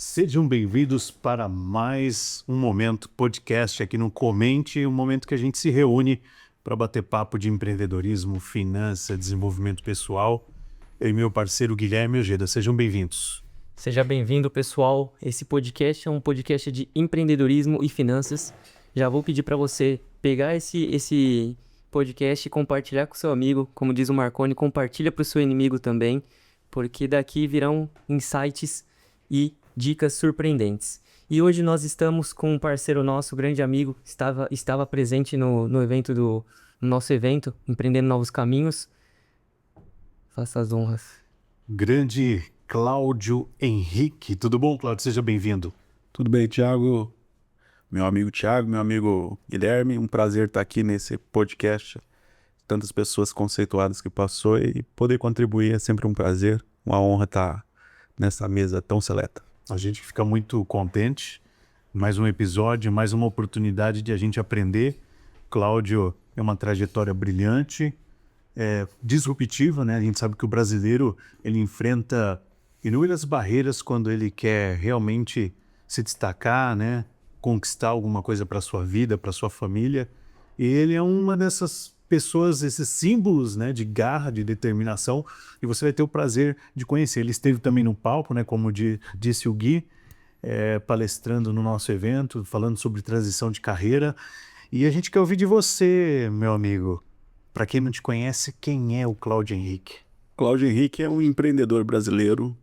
Sejam bem-vindos para mais um momento podcast aqui no Comente, um momento que a gente se reúne para bater papo de empreendedorismo, finança, desenvolvimento pessoal. Eu e meu parceiro Guilherme Ojeda, sejam bem-vindos. Seja bem-vindo, pessoal. Esse podcast é um podcast de empreendedorismo e finanças. Já vou pedir para você pegar esse podcast e compartilhar com seu amigo. Como diz o Marconi, compartilha para o seu inimigo também, porque daqui virão insights e dicas surpreendentes. E hoje nós estamos com um parceiro nosso, grande amigo, estava presente no nosso evento, Empreendendo Novos Caminhos. Faça as honras. Grande Cláudio Henrique. Tudo bom, Cláudio? Seja bem-vindo. Tudo bem, Thiago? Meu amigo Thiago, meu amigo Guilherme, um prazer estar aqui nesse podcast. Tantas pessoas conceituadas que passou e poder contribuir é sempre um prazer, uma honra estar nessa mesa tão seleta. A gente fica muito contente. Mais um episódio, mais uma oportunidade de a gente aprender. Cláudio é uma trajetória brilhante, disruptiva, né? A gente sabe que o brasileiro ele enfrenta inúmeras barreiras quando ele quer realmente se destacar, né? Conquistar alguma coisa para sua vida, para sua família. E ele é uma dessas pessoas, esses símbolos, né, de garra, de determinação, e você vai ter o prazer de conhecer. Ele esteve também no palco, né, como disse o Gui, palestrando no nosso evento, falando sobre transição de carreira. E a gente quer ouvir de você, meu amigo. Para quem não te conhece, quem é o Cláudio Henrique? Cláudio Henrique é um empreendedor brasileiro,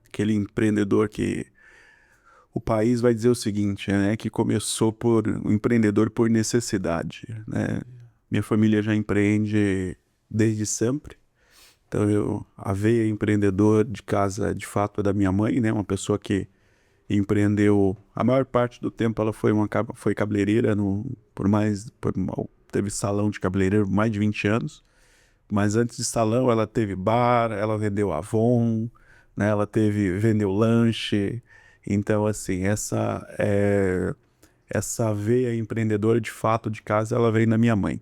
aquele empreendedor que o país vai dizer o seguinte, né, que começou um empreendedor por necessidade, né? Minha família já empreende desde sempre, então a veia empreendedor de casa, de fato, é da minha mãe, né, uma pessoa que empreendeu, a maior parte do tempo ela foi cabeleireira, teve salão de cabeleireiro por mais de 20 anos, mas antes de salão ela teve bar, ela vendeu Avon, né, vendeu lanche. Então, assim, essa veia empreendedora, de fato, de casa, ela veio na minha mãe.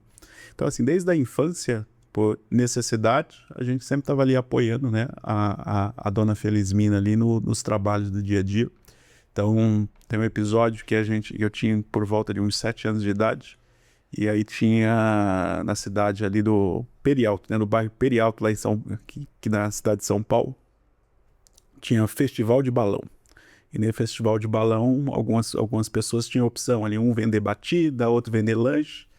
Então, assim, desde a infância, por necessidade, a gente sempre estava ali apoiando, né, a dona Felizmina ali nos trabalhos do dia a dia. Então, tem um episódio que eu tinha por volta de uns 7 anos de idade, e aí tinha na cidade ali do Perialto, né, no bairro Perialto, lá aqui na cidade de São Paulo, tinha festival de balão. E no festival de balão, algumas pessoas tinham opção ali, um vender batida, outro vender lanche.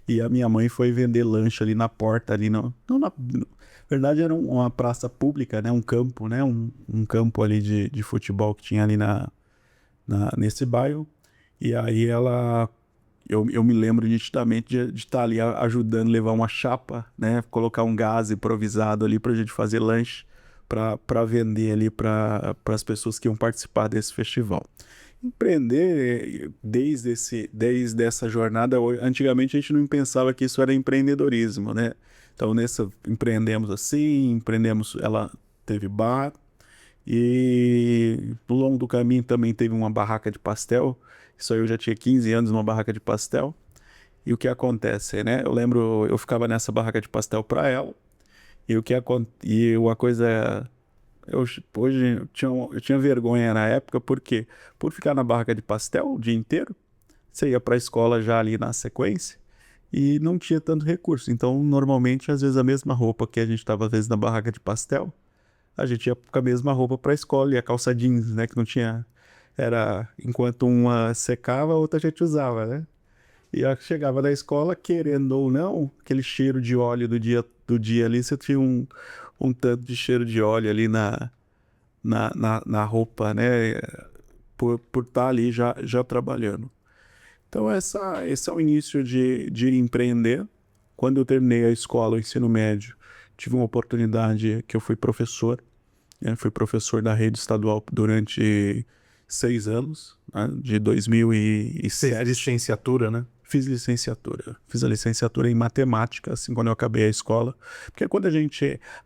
E a minha mãe foi vender lanche ali na porta, ali na verdade era uma praça pública, né? Um campo, né? Um campo ali de futebol que tinha ali nesse bairro. E aí eu me lembro nitidamente de estar ali ajudando, levar uma chapa, né? Colocar um gás improvisado ali pra gente fazer lanche, para vender ali para as pessoas que iam participar desse festival. Empreender, desde essa jornada, antigamente a gente não pensava que isso era empreendedorismo, né? Então, ela teve bar, e ao longo do caminho também teve uma barraca de pastel. Isso aí eu já tinha 15 anos numa barraca de pastel. E o que acontece, né? Eu lembro, eu ficava nessa barraca de pastel para ela. E uma coisa, hoje eu tinha vergonha na época, porque por ficar na barraca de pastel o dia inteiro, você ia para a escola já ali na sequência e não tinha tanto recurso. Então, normalmente, às vezes a mesma roupa que a gente estava às vezes na barraca de pastel, a gente ia com a mesma roupa para a escola, e a calça jeans, né, que não tinha, enquanto uma secava, a outra a gente usava, né? E eu chegava da escola, querendo ou não, aquele cheiro de óleo do dia ali, você tinha um tanto de cheiro de óleo ali na roupa, né? Por estar ali já trabalhando. Então, esse é o início de empreender. Quando eu terminei a escola, o ensino médio, tive uma oportunidade que eu fui professor. Fui professor da rede estadual durante 6 anos, né? De 2007. Fez licenciatura, né? Fiz a licenciatura em matemática, assim, quando eu acabei a escola, porque quando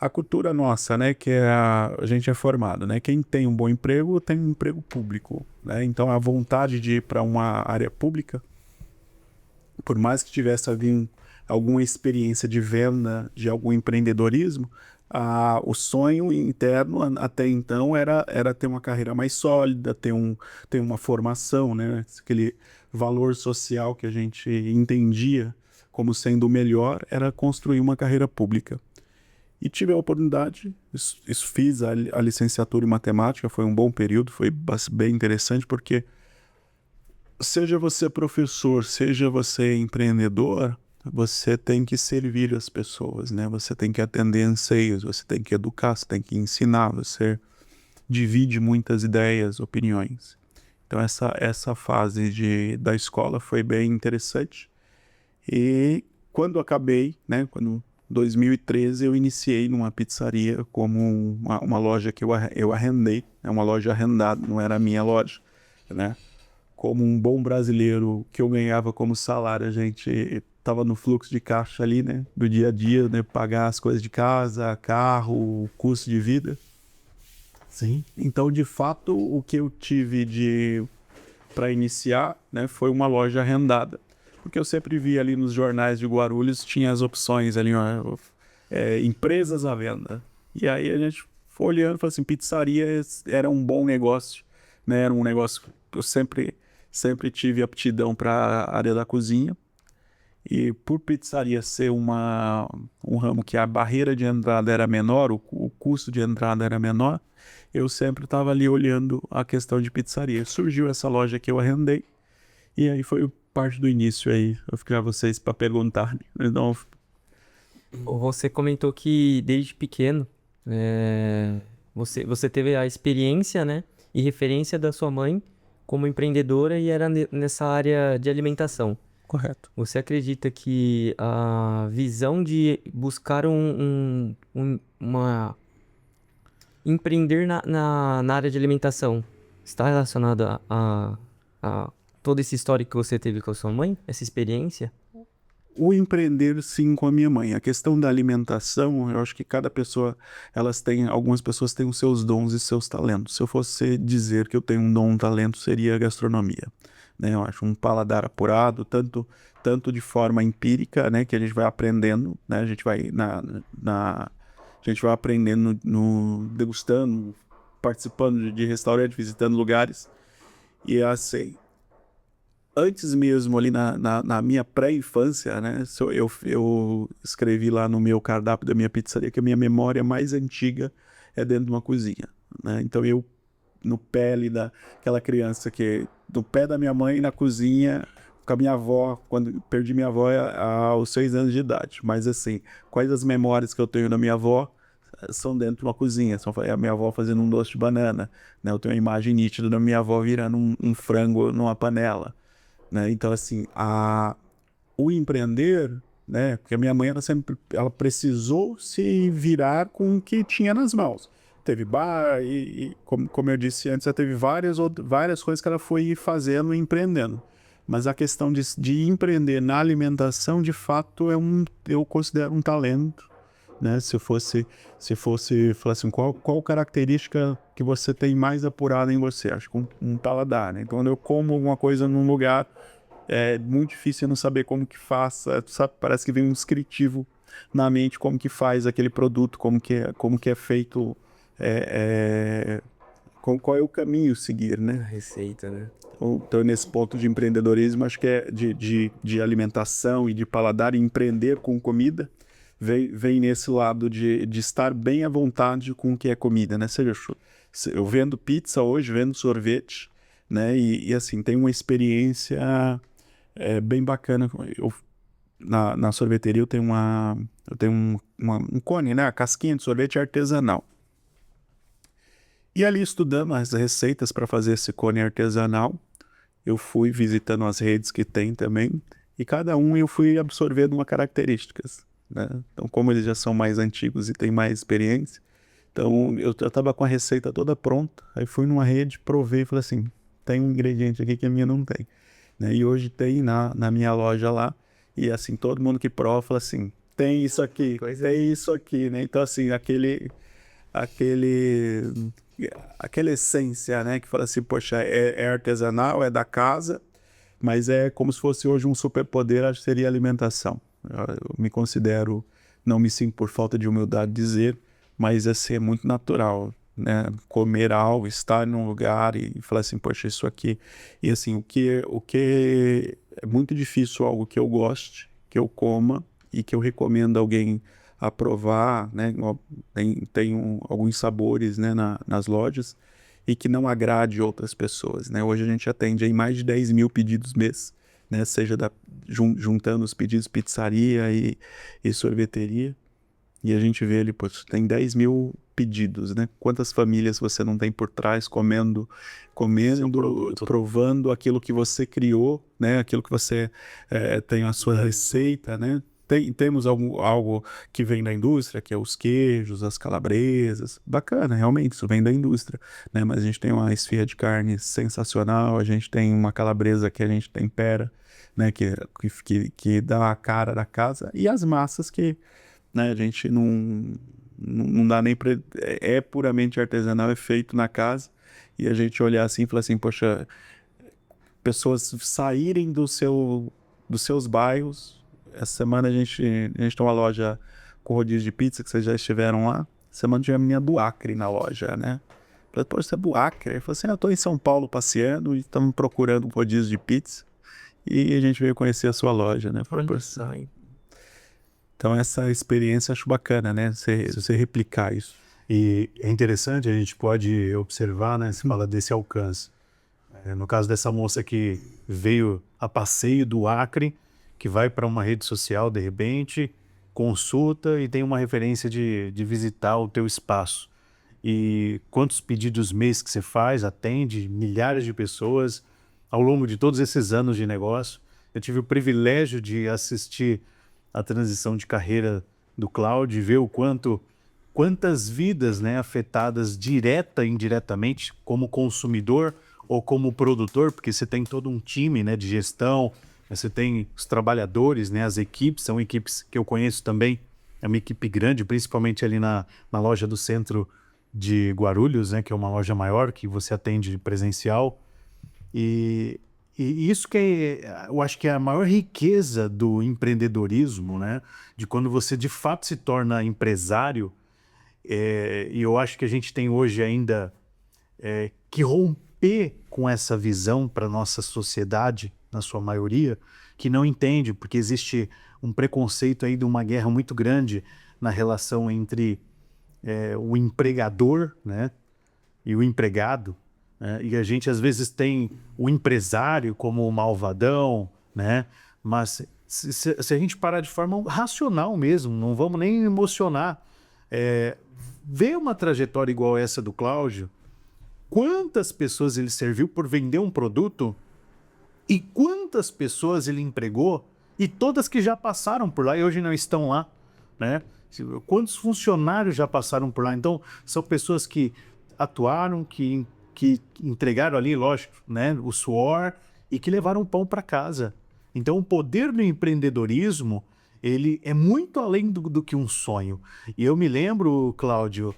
a cultura nossa, né, que a gente é formado, né, quem tem um bom emprego, tem um emprego público, né, então a vontade de ir para uma área pública, por mais que tivesse havido alguma experiência de venda, de algum empreendedorismo, O sonho interno até então era ter uma carreira mais sólida, ter uma formação, né? Aquele valor social que a gente entendia como sendo o melhor era construir uma carreira pública. E tive a oportunidade, fiz a licenciatura em matemática, foi um bom período, foi bem interessante, porque seja você professor, seja você empreendedor, você tem que servir as pessoas, né? Você tem que atender anseios, você tem que educar, você tem que ensinar, você divide muitas ideias, opiniões. Então essa fase da escola foi bem interessante. E quando acabei, né? Quando 2013 eu iniciei numa pizzaria como uma loja que eu arrendei, uma loja arrendada, não era a minha loja, né? Como um bom brasileiro que eu ganhava como salário, a gente estava no fluxo de caixa ali, né? Do dia a dia, né? Pagar as coisas de casa, carro, custo de vida. Sim. Então, de fato, o que eu tive para iniciar, né? Foi uma loja arrendada. Porque eu sempre vi ali nos jornais de Guarulhos, tinha as opções ali, empresas à venda. E aí a gente foi olhando e falou assim, pizzaria era um bom negócio, né? Era um negócio que eu sempre tive aptidão para a área da cozinha. E por pizzaria ser um ramo que a barreira de entrada era menor, o custo de entrada era menor, eu sempre estava ali olhando a questão de pizzaria. Surgiu essa loja que eu arrendei, e aí foi parte do início aí. Eu fiquei a vocês para perguntar. Então, Você comentou que desde pequeno você teve a experiência, né, e referência da sua mãe como empreendedora e era nessa área de alimentação. correto. Você acredita que a visão de buscar empreender na área de alimentação está relacionada a todo esse histórico que você teve com a sua mãe? Essa experiência? O empreender, sim, com a minha mãe. A questão da alimentação, eu acho que cada pessoa, algumas pessoas têm os seus dons e seus talentos. Se eu fosse dizer que eu tenho um dom, um talento, seria a gastronomia, né? Eu acho um paladar apurado, tanto de forma empírica, né, que a gente vai aprendendo, né? A gente vai a gente vai aprendendo degustando, participando de restaurantes, visitando lugares. E assim, antes mesmo, ali na minha pré-infância, né? Eu escrevi lá no meu cardápio da minha pizzaria que a minha memória mais antiga é dentro de uma cozinha, né? Então no pé ali daquela criança do pé da minha mãe na cozinha, com a minha avó, quando perdi minha avó aos 6 anos de idade. Mas assim, quais as memórias que eu tenho da minha avó são dentro de uma cozinha. São a minha avó fazendo um doce de banana, né? Eu tenho uma imagem nítida da minha avó virando um frango numa panela, né? Então, assim, o empreender, né? Porque a minha mãe, ela precisou se virar com o que tinha nas mãos. Teve bar e como eu disse antes, ela teve várias coisas que ela foi fazendo e empreendendo. Mas a questão de empreender na alimentação, de fato, eu considero um talento, né? Se fosse falar assim, qual característica que você tem mais apurada em você? Acho que um paladar, né? Então, quando eu como alguma coisa num lugar, é muito difícil eu não saber como que faça, sabe? Parece que vem um descritivo na mente como que faz aquele produto, como que é feito, qual é o caminho a seguir, né? Receita, né? Então, nesse ponto de empreendedorismo, acho que é de alimentação e de paladar, e empreender com comida, vem nesse lado de estar bem à vontade com o que é comida, né? Seja, eu vendo pizza hoje, vendo sorvete, né? E assim, tem uma experiência bem bacana. Na sorveteria eu tenho um cone, né? A casquinha de sorvete artesanal. E ali, estudando as receitas para fazer esse cone artesanal, eu fui visitando as redes que tem também, e cada um eu fui absorvendo uma características, né? Então, como eles já são mais antigos e têm mais experiência, então eu estava com a receita toda pronta, aí fui numa rede, provei e falei assim, tem um ingrediente aqui que a minha não tem, né? E hoje tem na minha loja lá, e assim, todo mundo que prova fala assim, tem isso aqui, tem isso aqui, né? Então, assim, aquela essência, né? Que fala assim, poxa, é artesanal, é da casa, mas é como se fosse hoje um superpoder, acho que seria a alimentação. Eu me considero, não me sinto por falta de humildade dizer, mas assim, é muito natural, né? Comer algo, estar num lugar e falar assim, poxa, isso aqui. E assim, o que é muito difícil, algo que eu goste, que eu coma e que eu recomendo alguém a provar, né? Alguns sabores, né, nas lojas e que não agrade outras pessoas, né? Hoje a gente atende aí mais de 10 mil pedidos mês, né? Seja juntando os pedidos pizzaria e sorveteria. E a gente vê ali, pô, tem 10 mil pedidos, né? Quantas famílias você não tem por trás comendo, provando aquilo que você criou, né? Aquilo que você tem a sua receita, né? Temos algo que vem da indústria, que é os queijos, as calabresas. Bacana, realmente, isso vem da indústria, né? Mas a gente tem uma esfirra de carne sensacional, a gente tem uma calabresa que a gente tempera, né? Que dá a cara da casa. E as massas que, né, a gente não dá nem pra, é puramente artesanal, é feito na casa, e a gente olhar assim e falar assim, poxa, pessoas saírem dos seus bairros. Essa semana a gente tem uma loja com rodízio de pizza, que vocês já estiveram lá. Essa semana tinha a menina do Acre na loja, né? Falei, poxa, você é do Acre? Ele falou assim, eu tô em São Paulo passeando e estamos procurando um rodízio de pizza, e a gente veio conhecer a sua loja, né? Falei, poxa, então essa experiência eu acho bacana, né? Você replicar isso. E é interessante, a gente pode observar, né? Você fala desse alcance. No caso dessa moça que veio a passeio do Acre, que vai para uma rede social de repente, consulta e tem uma referência de visitar o teu espaço. E quantos pedidos mês que você faz, atende milhares de pessoas ao longo de todos esses anos de negócio. Eu tive o privilégio de assistir a transição de carreira do Cláudio e ver quantas vidas, né, afetadas direta e indiretamente como consumidor ou como produtor, porque você tem todo um time, né, de gestão, você tem os trabalhadores, né, as equipes, são equipes que eu conheço também, é uma equipe grande, principalmente ali na loja do centro de Guarulhos, né, que é uma loja maior que você atende presencial. E isso eu acho que é a maior riqueza do empreendedorismo, né? De quando você de fato se torna empresário. E eu acho que a gente tem hoje ainda que romper com essa visão para nossa sociedade, na sua maioria, que não entende, porque existe um preconceito aí de uma guerra muito grande na relação entre o empregador, né, e o empregado. E a gente às vezes tem o empresário como o malvadão, né? Mas se a gente parar de forma racional mesmo, não vamos nem emocionar, ver uma trajetória igual essa do Cláudio, quantas pessoas ele serviu por vender um produto e quantas pessoas ele empregou e todas que já passaram por lá e hoje não estão lá, né? Quantos funcionários já passaram por lá? Então, são pessoas que atuaram, que entregaram ali, lógico, né, o suor e que levaram pão para casa. Então, o poder do empreendedorismo, ele é muito além do que um sonho. E eu me lembro, Cláudio,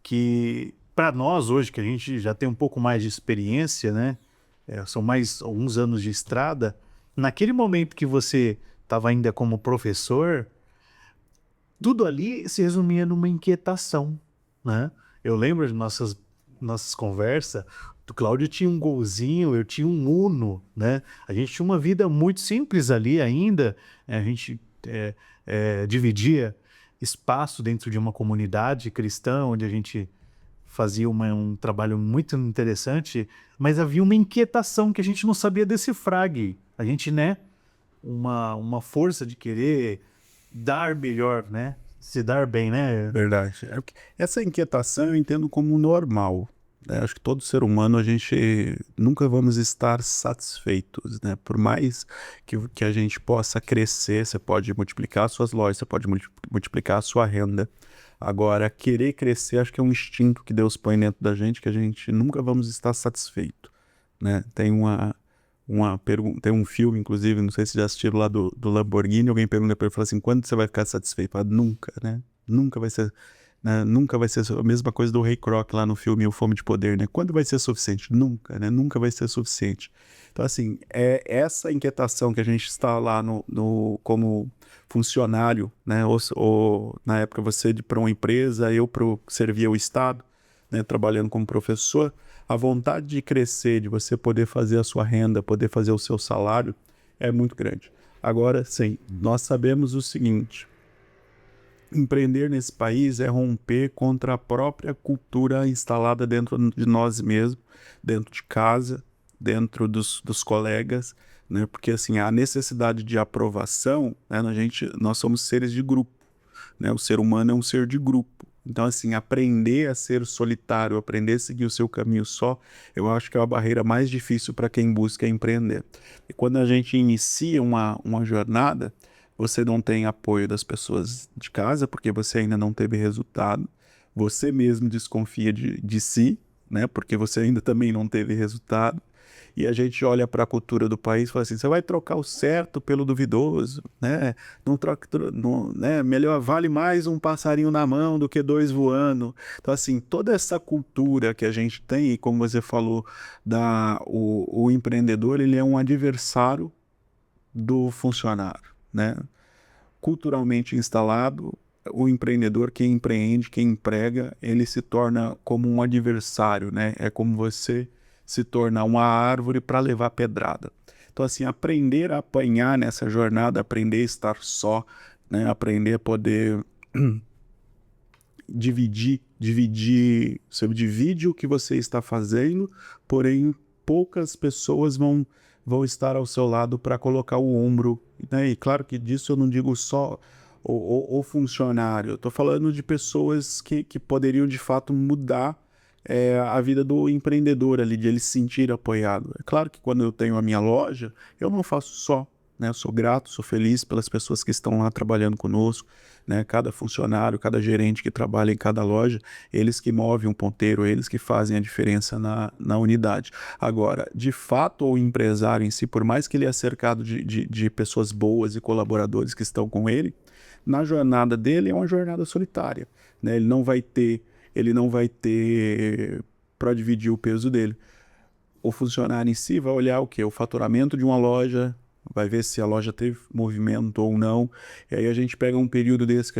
que para nós hoje, que a gente já tem um pouco mais de experiência, né, são mais alguns anos de estrada, naquele momento que você estava ainda como professor, tudo ali se resumia numa inquietação, né? Eu lembro de nossas conversas, o Cláudio tinha um Golzinho, eu tinha um Uno, né? A gente tinha uma vida muito simples ali ainda, a gente dividia espaço dentro de uma comunidade cristã, onde a gente fazia um trabalho muito interessante, mas havia uma inquietação que a gente não sabia decifrar, Gui. A gente, né, uma força de querer dar melhor, né? Se dar bem, né? Verdade. Essa inquietação eu entendo como normal, né? Acho que todo ser humano, a gente nunca vamos estar satisfeitos, né? Por mais que a gente possa crescer, você pode multiplicar suas lojas, você pode multiplicar a sua renda. Agora, querer crescer, acho que é um instinto que Deus põe dentro da gente, que a gente nunca vamos estar satisfeito, né? Tem tem um filme, inclusive, não sei se já assistiram lá do Lamborghini, alguém pergunta para ele, fala assim, quando você vai ficar satisfeito? Fala, nunca, né? Nunca vai ser né? Nunca vai ser a mesma coisa do Ray Kroc lá no filme O Fome de Poder, né? Quando vai ser suficiente? Nunca, né? Nunca vai ser suficiente. Então, assim, é essa inquietação que a gente está lá como funcionário, né? Ou na época você para uma empresa, eu servia o Estado, né? Trabalhando como professor, a vontade de crescer, de você poder fazer a sua renda, poder fazer o seu salário, é muito grande. Agora, sim, nós sabemos o seguinte: empreender nesse país é romper contra a própria cultura instalada dentro de nós mesmos, dentro de casa, dentro dos colegas, né? Porque assim, a necessidade de aprovação, né? Nós somos seres de grupo, né? O ser humano é um ser de grupo. Então, assim, aprender a ser solitário, aprender a seguir o seu caminho só, eu acho que é a barreira mais difícil para quem busca empreender. E quando a gente inicia uma jornada, você não tem apoio das pessoas de casa, porque você ainda não teve resultado. Você mesmo desconfia de si, né? Porque você ainda também não teve resultado. E a gente olha para a cultura do país e fala assim: você vai trocar o certo pelo duvidoso, né? Não troca, não, né? Melhor vale mais um passarinho na mão do que dois voando. Então, assim, toda essa cultura que a gente tem, e como você falou, o empreendedor, ele é um adversário do funcionário, né? Culturalmente instalado, o empreendedor, quem empreende, quem emprega, ele se torna como um adversário, né? É como você se tornar uma árvore para levar pedrada. Então, assim, aprender a apanhar nessa jornada, aprender a estar só, né? Aprender a poder dividir, você divide o que você está fazendo, porém poucas pessoas vão estar ao seu lado para colocar o ombro, né? E claro que disso eu não digo só o funcionário, eu estou falando de pessoas que poderiam de fato mudar a vida do empreendedor ali, de ele se sentir apoiado. É claro que quando eu tenho a minha loja, eu não faço só, né? Eu sou grato, sou feliz pelas pessoas que estão lá trabalhando conosco, né? Cada funcionário, cada gerente que trabalha em cada loja, eles que movem um ponteiro, eles que fazem a diferença na unidade. Agora, de fato, o empresário em si, por mais que ele é cercado de pessoas boas e colaboradores que estão com ele, na jornada dele é uma jornada solitária, né? Ele não vai ter para dividir o peso dele. O funcionário em si vai olhar o quê? O faturamento de uma loja, vai ver se a loja teve movimento ou não. E aí a gente pega um período desse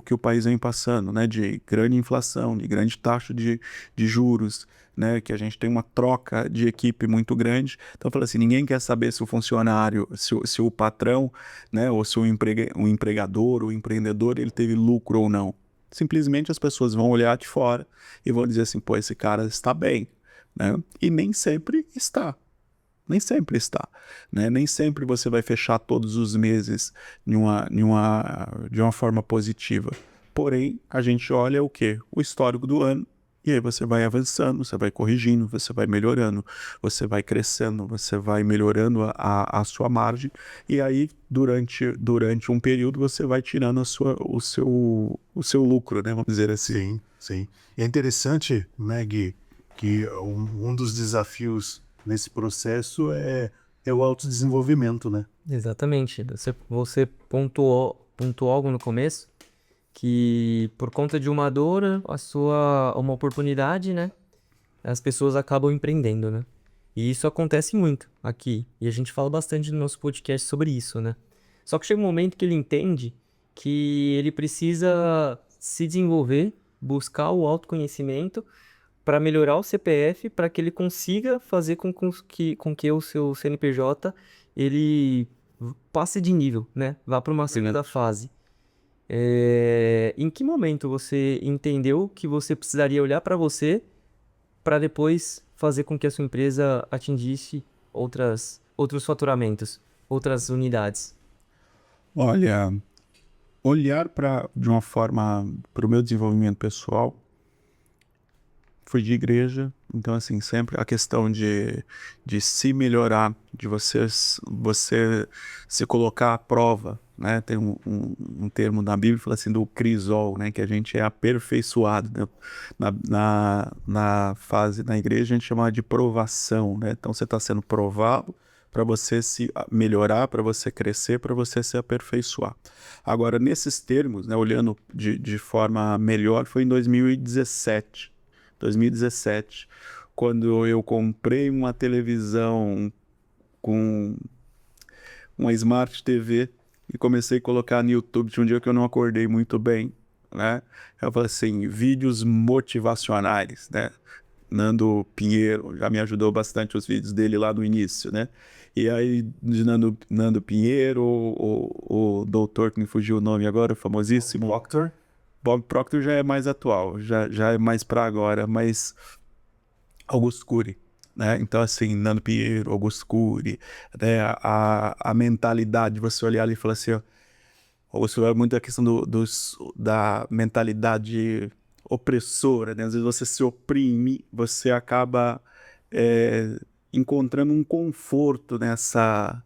que o país vem passando, né? De grande inflação, de grande taxa de juros, né? Que a gente tem uma troca de equipe muito grande. Então, fala assim, ninguém quer saber se o funcionário, se o patrão, né? Ou se o empregador, o empreendedor, ele teve lucro ou não. Simplesmente as pessoas vão olhar de fora e vão dizer assim, pô, esse cara está bem, né? E nem sempre está. Nem sempre está, né? Nem sempre você vai fechar todos os meses de uma forma positiva. Porém, a gente olha o quê? O histórico do ano. E aí você vai avançando, você vai corrigindo, você vai melhorando, você vai crescendo, você vai melhorando a sua margem. E aí, durante um período, você vai tirando o seu lucro, né? Vamos dizer assim. Sim, sim. E é interessante, né, Gui, que um dos desafios nesse processo é o autodesenvolvimento, né? Exatamente. Você pontuou algo no começo que por conta de uma dor, uma oportunidade, né? As pessoas acabam empreendendo, né? E isso acontece muito aqui. E a gente fala bastante no nosso podcast sobre isso, né? Só que chega um momento que ele entende que ele precisa se desenvolver, buscar o autoconhecimento para melhorar o CPF, para que ele consiga fazer com que o seu CNPJ ele passe de nível, né? Vá para uma segunda fase. Em que momento você entendeu que você precisaria olhar para você para depois fazer com que a sua empresa atingisse outros faturamentos, outras unidades? Olha, olhar de uma forma para o meu desenvolvimento pessoal, fui de igreja, então assim, sempre a questão de se melhorar, de você se colocar à prova, né? Tem um termo na Bíblia que fala assim do crisol, né? Que a gente é aperfeiçoado, né? Na igreja a gente chama de provação, né? Então você está sendo provado para você se melhorar, para você crescer, para você se aperfeiçoar. Agora, nesses termos, né, olhando de forma melhor, foi em 2017. 2017, quando eu comprei uma televisão com uma Smart TV e comecei a colocar no YouTube. Tinha um dia que eu não acordei muito bem, né? Eu falei assim, vídeos motivacionais, né? Nando Pinheiro já me ajudou bastante os vídeos dele lá no início, né? E aí, de Nando Pinheiro, o doutor que me fugiu o nome agora, famosíssimo. Proctor. Bob Proctor já é mais atual, já é mais para agora, mas Augusto Cury, né? Então, assim, Nando Pinheiro, Augusto Cury, né? A mentalidade de você olhar ali e falar assim, ó, Augusto é muito a questão da mentalidade opressora, né? Às vezes você se oprime, você acaba encontrando um conforto nessa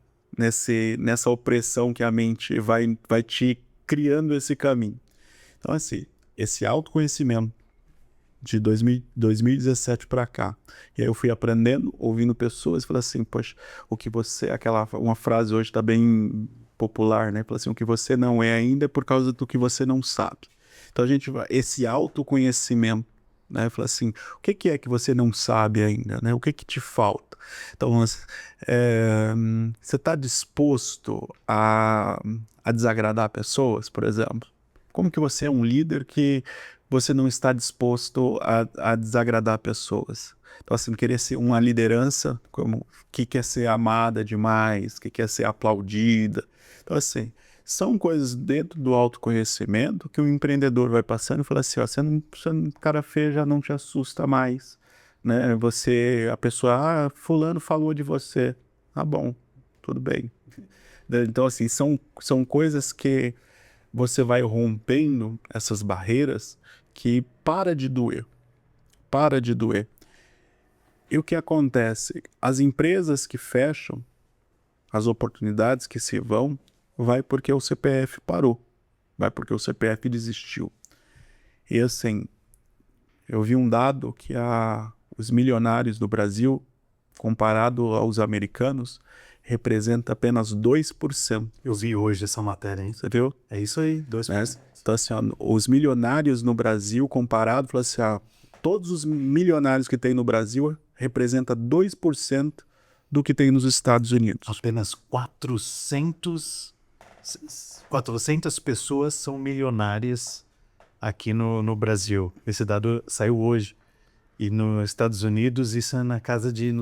opressão que a mente vai te criando esse caminho. Então, assim, esse autoconhecimento de 2017 para cá. E aí eu fui aprendendo, ouvindo pessoas, e falei assim, poxa, uma frase hoje está bem popular, né? Fala assim, o que você não é ainda é por causa do que você não sabe. Então esse autoconhecimento, né? Fala assim, o que é que você não sabe ainda, né? O que te falta? Então, você está disposto a desagradar pessoas, por exemplo? Como que você é um líder que você não está disposto a desagradar pessoas? Então, assim, querer ser uma liderança, como que quer ser amada demais, que quer ser aplaudida. Então, assim, são coisas dentro do autoconhecimento que o empreendedor vai passando e fala assim, ó, cara feio já não te assusta mais, né? A pessoa, fulano falou de você. Ah, bom, tudo bem. Então, assim, são coisas que você vai rompendo essas barreiras que para de doer. E o que acontece? As empresas que fecham, as oportunidades que se vão, vai porque o CPF parou, vai porque o CPF desistiu. E assim, eu vi um dado que os milionários do Brasil, comparado aos americanos, representa apenas 2%. Eu vi hoje essa matéria, hein? Você viu? É isso aí, 2%. Né? Então, assim, ó, os milionários no Brasil, comparado, fala assim, todos os milionários que tem no Brasil representa 2% do que tem nos Estados Unidos. Apenas 400 pessoas são milionárias aqui no Brasil. Esse dado saiu hoje. E nos Estados Unidos isso é na casa de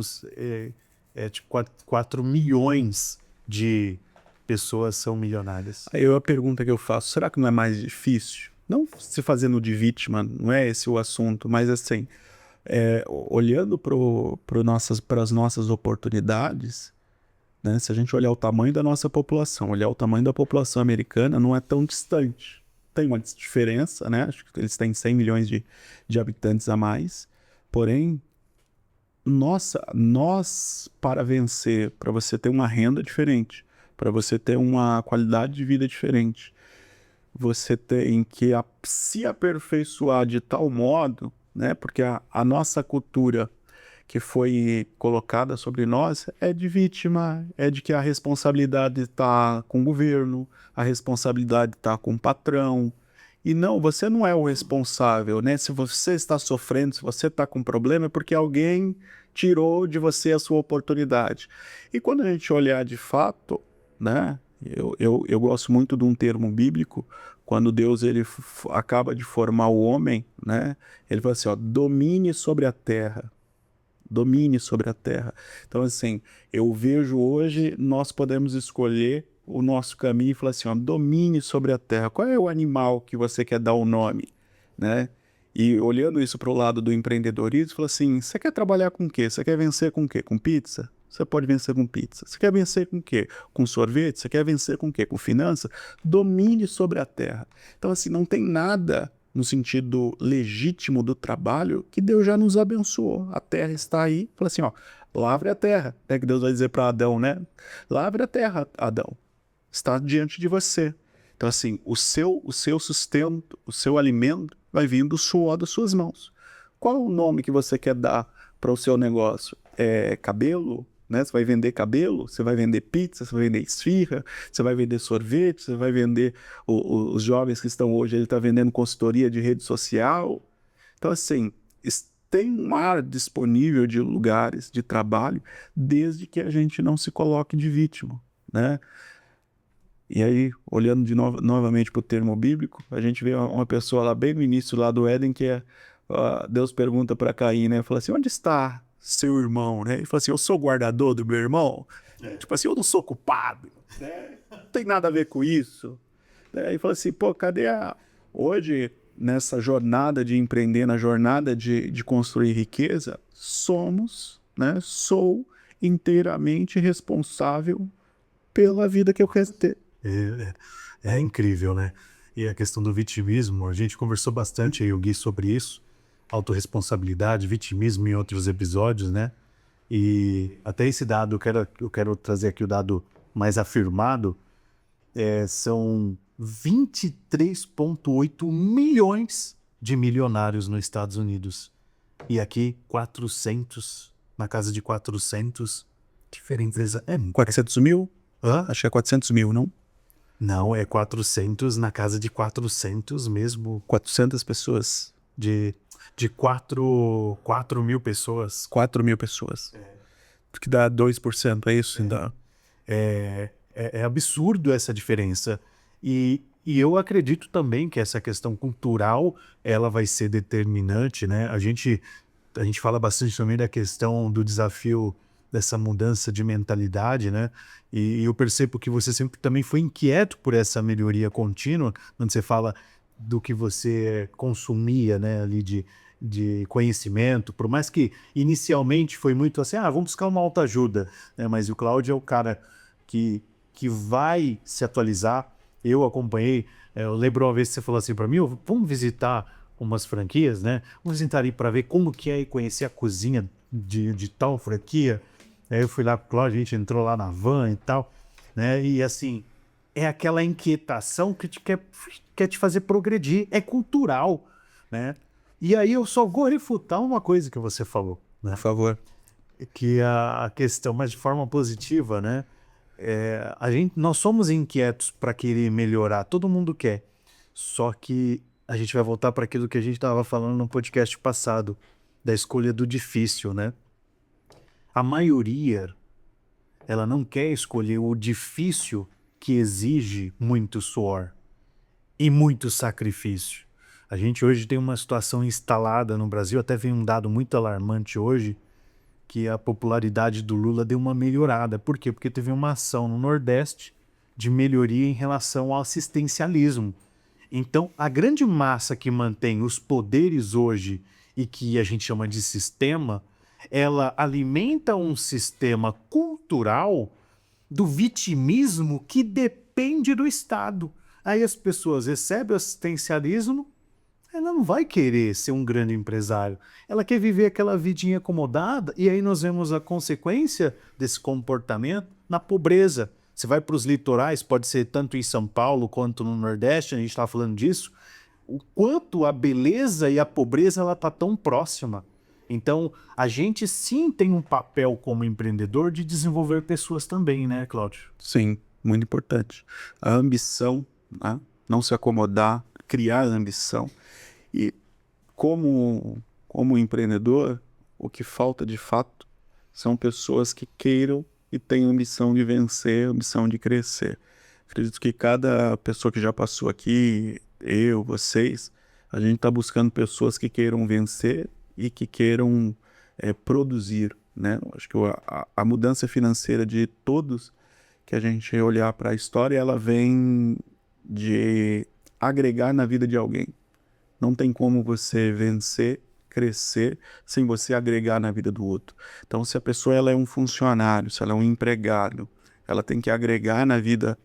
tipo 4 milhões de pessoas são milionárias. Aí a pergunta que eu faço, será que não é mais difícil? Não se fazendo de vítima, não é esse o assunto, mas assim, olhando para as nossas oportunidades, né, se a gente olhar o tamanho da nossa população, olhar o tamanho da população americana, não é tão distante. Tem uma diferença, né? Acho que eles têm 100 milhões de habitantes a mais, porém, nós, para vencer, para você ter uma renda diferente, para você ter uma qualidade de vida diferente, você tem que se aperfeiçoar de tal modo, né? Porque a nossa cultura que foi colocada sobre nós é de vítima, é de que a responsabilidade está com o governo, a responsabilidade está com o patrão. E não, você não é o responsável, né? Se você está sofrendo, se você está com problema, é porque alguém tirou de você a sua oportunidade. E quando a gente olhar de fato, né? Eu gosto muito de um termo bíblico, quando Deus acaba de formar o homem, né? Ele fala assim, ó, domine sobre a terra. Domine sobre a terra. Então, assim, eu vejo hoje, nós podemos escolher o nosso caminho e falar assim, ó, domine sobre a terra. Qual é o animal que você quer dar o nome, né? E olhando isso para o lado do empreendedorismo, fala assim, você quer trabalhar com o quê? Você quer vencer com o quê? Com pizza? Você pode vencer com pizza. Você quer vencer com o quê? Com sorvete? Você quer vencer com o quê? Com finança? Domine sobre a terra. Então, assim, não tem nada no sentido legítimo do trabalho que Deus já nos abençoou. A terra está aí. Fala assim, ó, lavre a terra. É que Deus vai dizer para Adão, né? Lavre a terra, Adão. Está diante de você. Então, assim, o seu sustento, o seu alimento vai vir do suor das suas mãos. Qual é o nome que você quer dar para o seu negócio? É cabelo? né? Você vai vender cabelo, você vai vender pizza, você vai vender esfirra, você vai vender sorvete, você vai vender os jovens que estão hoje, ele está vendendo consultoria de rede social. Então, assim, tem um mar disponível de lugares de trabalho, desde que a gente não se coloque de vítima, né? E aí, olhando novamente para o termo bíblico, a gente vê uma pessoa lá bem no início lá do Éden, que Deus pergunta para Caim, né? Fala assim, onde está seu irmão, né? Ele fala assim, eu sou guardador do meu irmão? Tipo assim, eu não sou culpado, né? Não tem nada a ver com isso. Aí fala assim, pô, cadê Hoje, nessa jornada de empreender, na jornada de construir riqueza, né? Sou inteiramente responsável pela vida que eu quero ter. É incrível, né? E a questão do vitimismo, a gente conversou bastante aí, o Gui, sobre isso. Autorresponsabilidade, vitimismo em outros episódios, né? E até esse dado, eu quero trazer aqui o dado mais afirmado, são 23,8 milhões de milionários nos Estados Unidos. E aqui, 400, na casa de 400 diferentes... 400 mil? Hã? Acho que é 400 mil, não? Não, é 400, na casa de 400 mesmo. 400 pessoas. De 4 mil pessoas. 4 mil pessoas. Que dá 2%, é isso? Então. É absurdo essa diferença. E eu acredito também que essa questão cultural, ela vai ser determinante, né? A gente fala bastante também da questão do desafio dessa mudança de mentalidade, né? E eu percebo que você sempre também foi inquieto por essa melhoria contínua, quando você fala do que você consumia, né, ali de conhecimento, por mais que inicialmente foi muito assim, vamos buscar uma autoajuda, né? Mas o Cláudio é o cara que vai se atualizar. Eu acompanhei, eu lembro uma vez que você falou assim para mim, vamos visitar umas franquias, né? Vamos visitar aí para ver como que é e conhecer a cozinha de tal franquia. Aí eu fui lá com o Cláudio, a gente entrou lá na van e tal, né? E assim, é aquela inquietação que quer te fazer progredir, é cultural, né? E aí eu só vou refutar uma coisa que você falou, né? Por favor. Que a questão, mas de forma positiva, né? Nós somos inquietos para querer melhorar, todo mundo quer. Só que a gente vai voltar para aquilo que a gente estava falando no podcast passado, da escolha do difícil, né? A maioria, ela não quer escolher o difícil que exige muito suor e muito sacrifício. A gente hoje tem uma situação instalada no Brasil, até vem um dado muito alarmante hoje, que a popularidade do Lula deu uma melhorada. Por quê? Porque teve uma ação no Nordeste de melhoria em relação ao assistencialismo. Então, a grande massa que mantém os poderes hoje e que a gente chama de sistema, ela alimenta um sistema cultural do vitimismo que depende do Estado. Aí as pessoas recebem o assistencialismo, ela não vai querer ser um grande empresário. Ela quer viver aquela vidinha acomodada e aí nós vemos a consequência desse comportamento na pobreza. Você vai para os litorais, pode ser tanto em São Paulo quanto no Nordeste, a gente está falando disso, o quanto a beleza e a pobreza ela está tão próxima. Então, a gente sim tem um papel como empreendedor de desenvolver pessoas também, né, Cláudio? Sim, muito importante. A ambição, né? Não se acomodar, criar ambição. E como empreendedor, o que falta de fato são pessoas que queiram e tenham ambição de vencer, ambição de crescer. Acredito que cada pessoa que já passou aqui, eu, vocês, a gente está buscando pessoas que queiram vencer e que queiram produzir, né? Acho que a mudança financeira de todos que a gente olhar para a história, ela vem de agregar na vida de alguém. Não tem como você vencer, crescer, sem você agregar na vida do outro. Então, se a pessoa ela é um funcionário, se ela é um empregado, ela tem que agregar na vida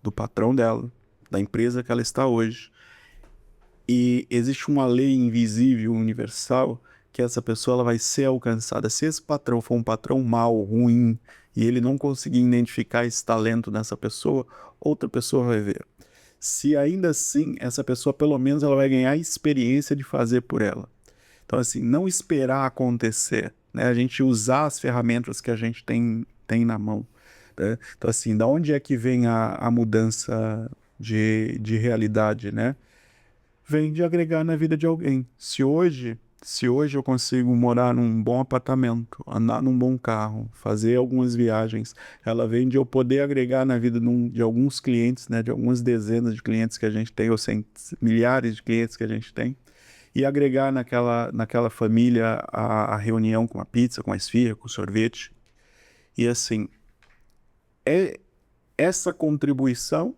do patrão dela, da empresa que ela está hoje. E existe uma lei invisível, universal, que essa pessoa ela vai ser alcançada. Se esse patrão for um patrão mau, ruim, e ele não conseguir identificar esse talento nessa pessoa, outra pessoa vai ver. Se ainda assim, essa pessoa, pelo menos, ela vai ganhar a experiência de fazer por ela. Então, assim, não esperar acontecer, né? A gente usar as ferramentas que a gente tem na mão, né? Então, assim, da onde é que vem a mudança de realidade, né? Vem de agregar na vida de alguém. Se hoje eu consigo morar num bom apartamento, andar num bom carro, fazer algumas viagens, ela vem de eu poder agregar na vida de alguns clientes, né, de algumas dezenas de clientes que a gente tem, ou milhares de clientes que a gente tem, e agregar naquela família a reunião com a pizza, com a esfirra, com o sorvete. E assim, é essa contribuição,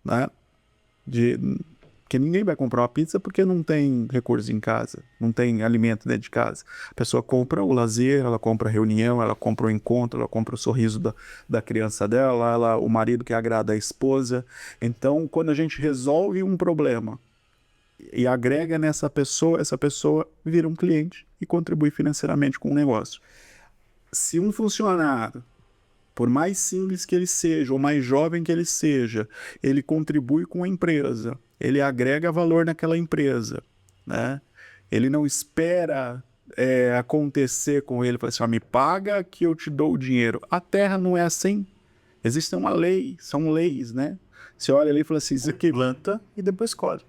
né, porque ninguém vai comprar uma pizza porque não tem recurso em casa, não tem alimento dentro de casa. A pessoa compra o lazer, ela compra a reunião, ela compra o encontro, ela compra o sorriso da criança dela, o marido que agrada a esposa. Então, quando a gente resolve um problema e agrega nessa pessoa, essa pessoa vira um cliente e contribui financeiramente com o negócio. Se um funcionário, por mais simples que ele seja, ou mais jovem que ele seja, ele contribui com a empresa, ele agrega valor naquela empresa, né? Ele não espera acontecer com ele, fala assim, me paga que eu te dou o dinheiro. A terra não é assim. Existe uma lei, são leis, né? Você olha ali e fala assim, isso aqui planta e depois colhe.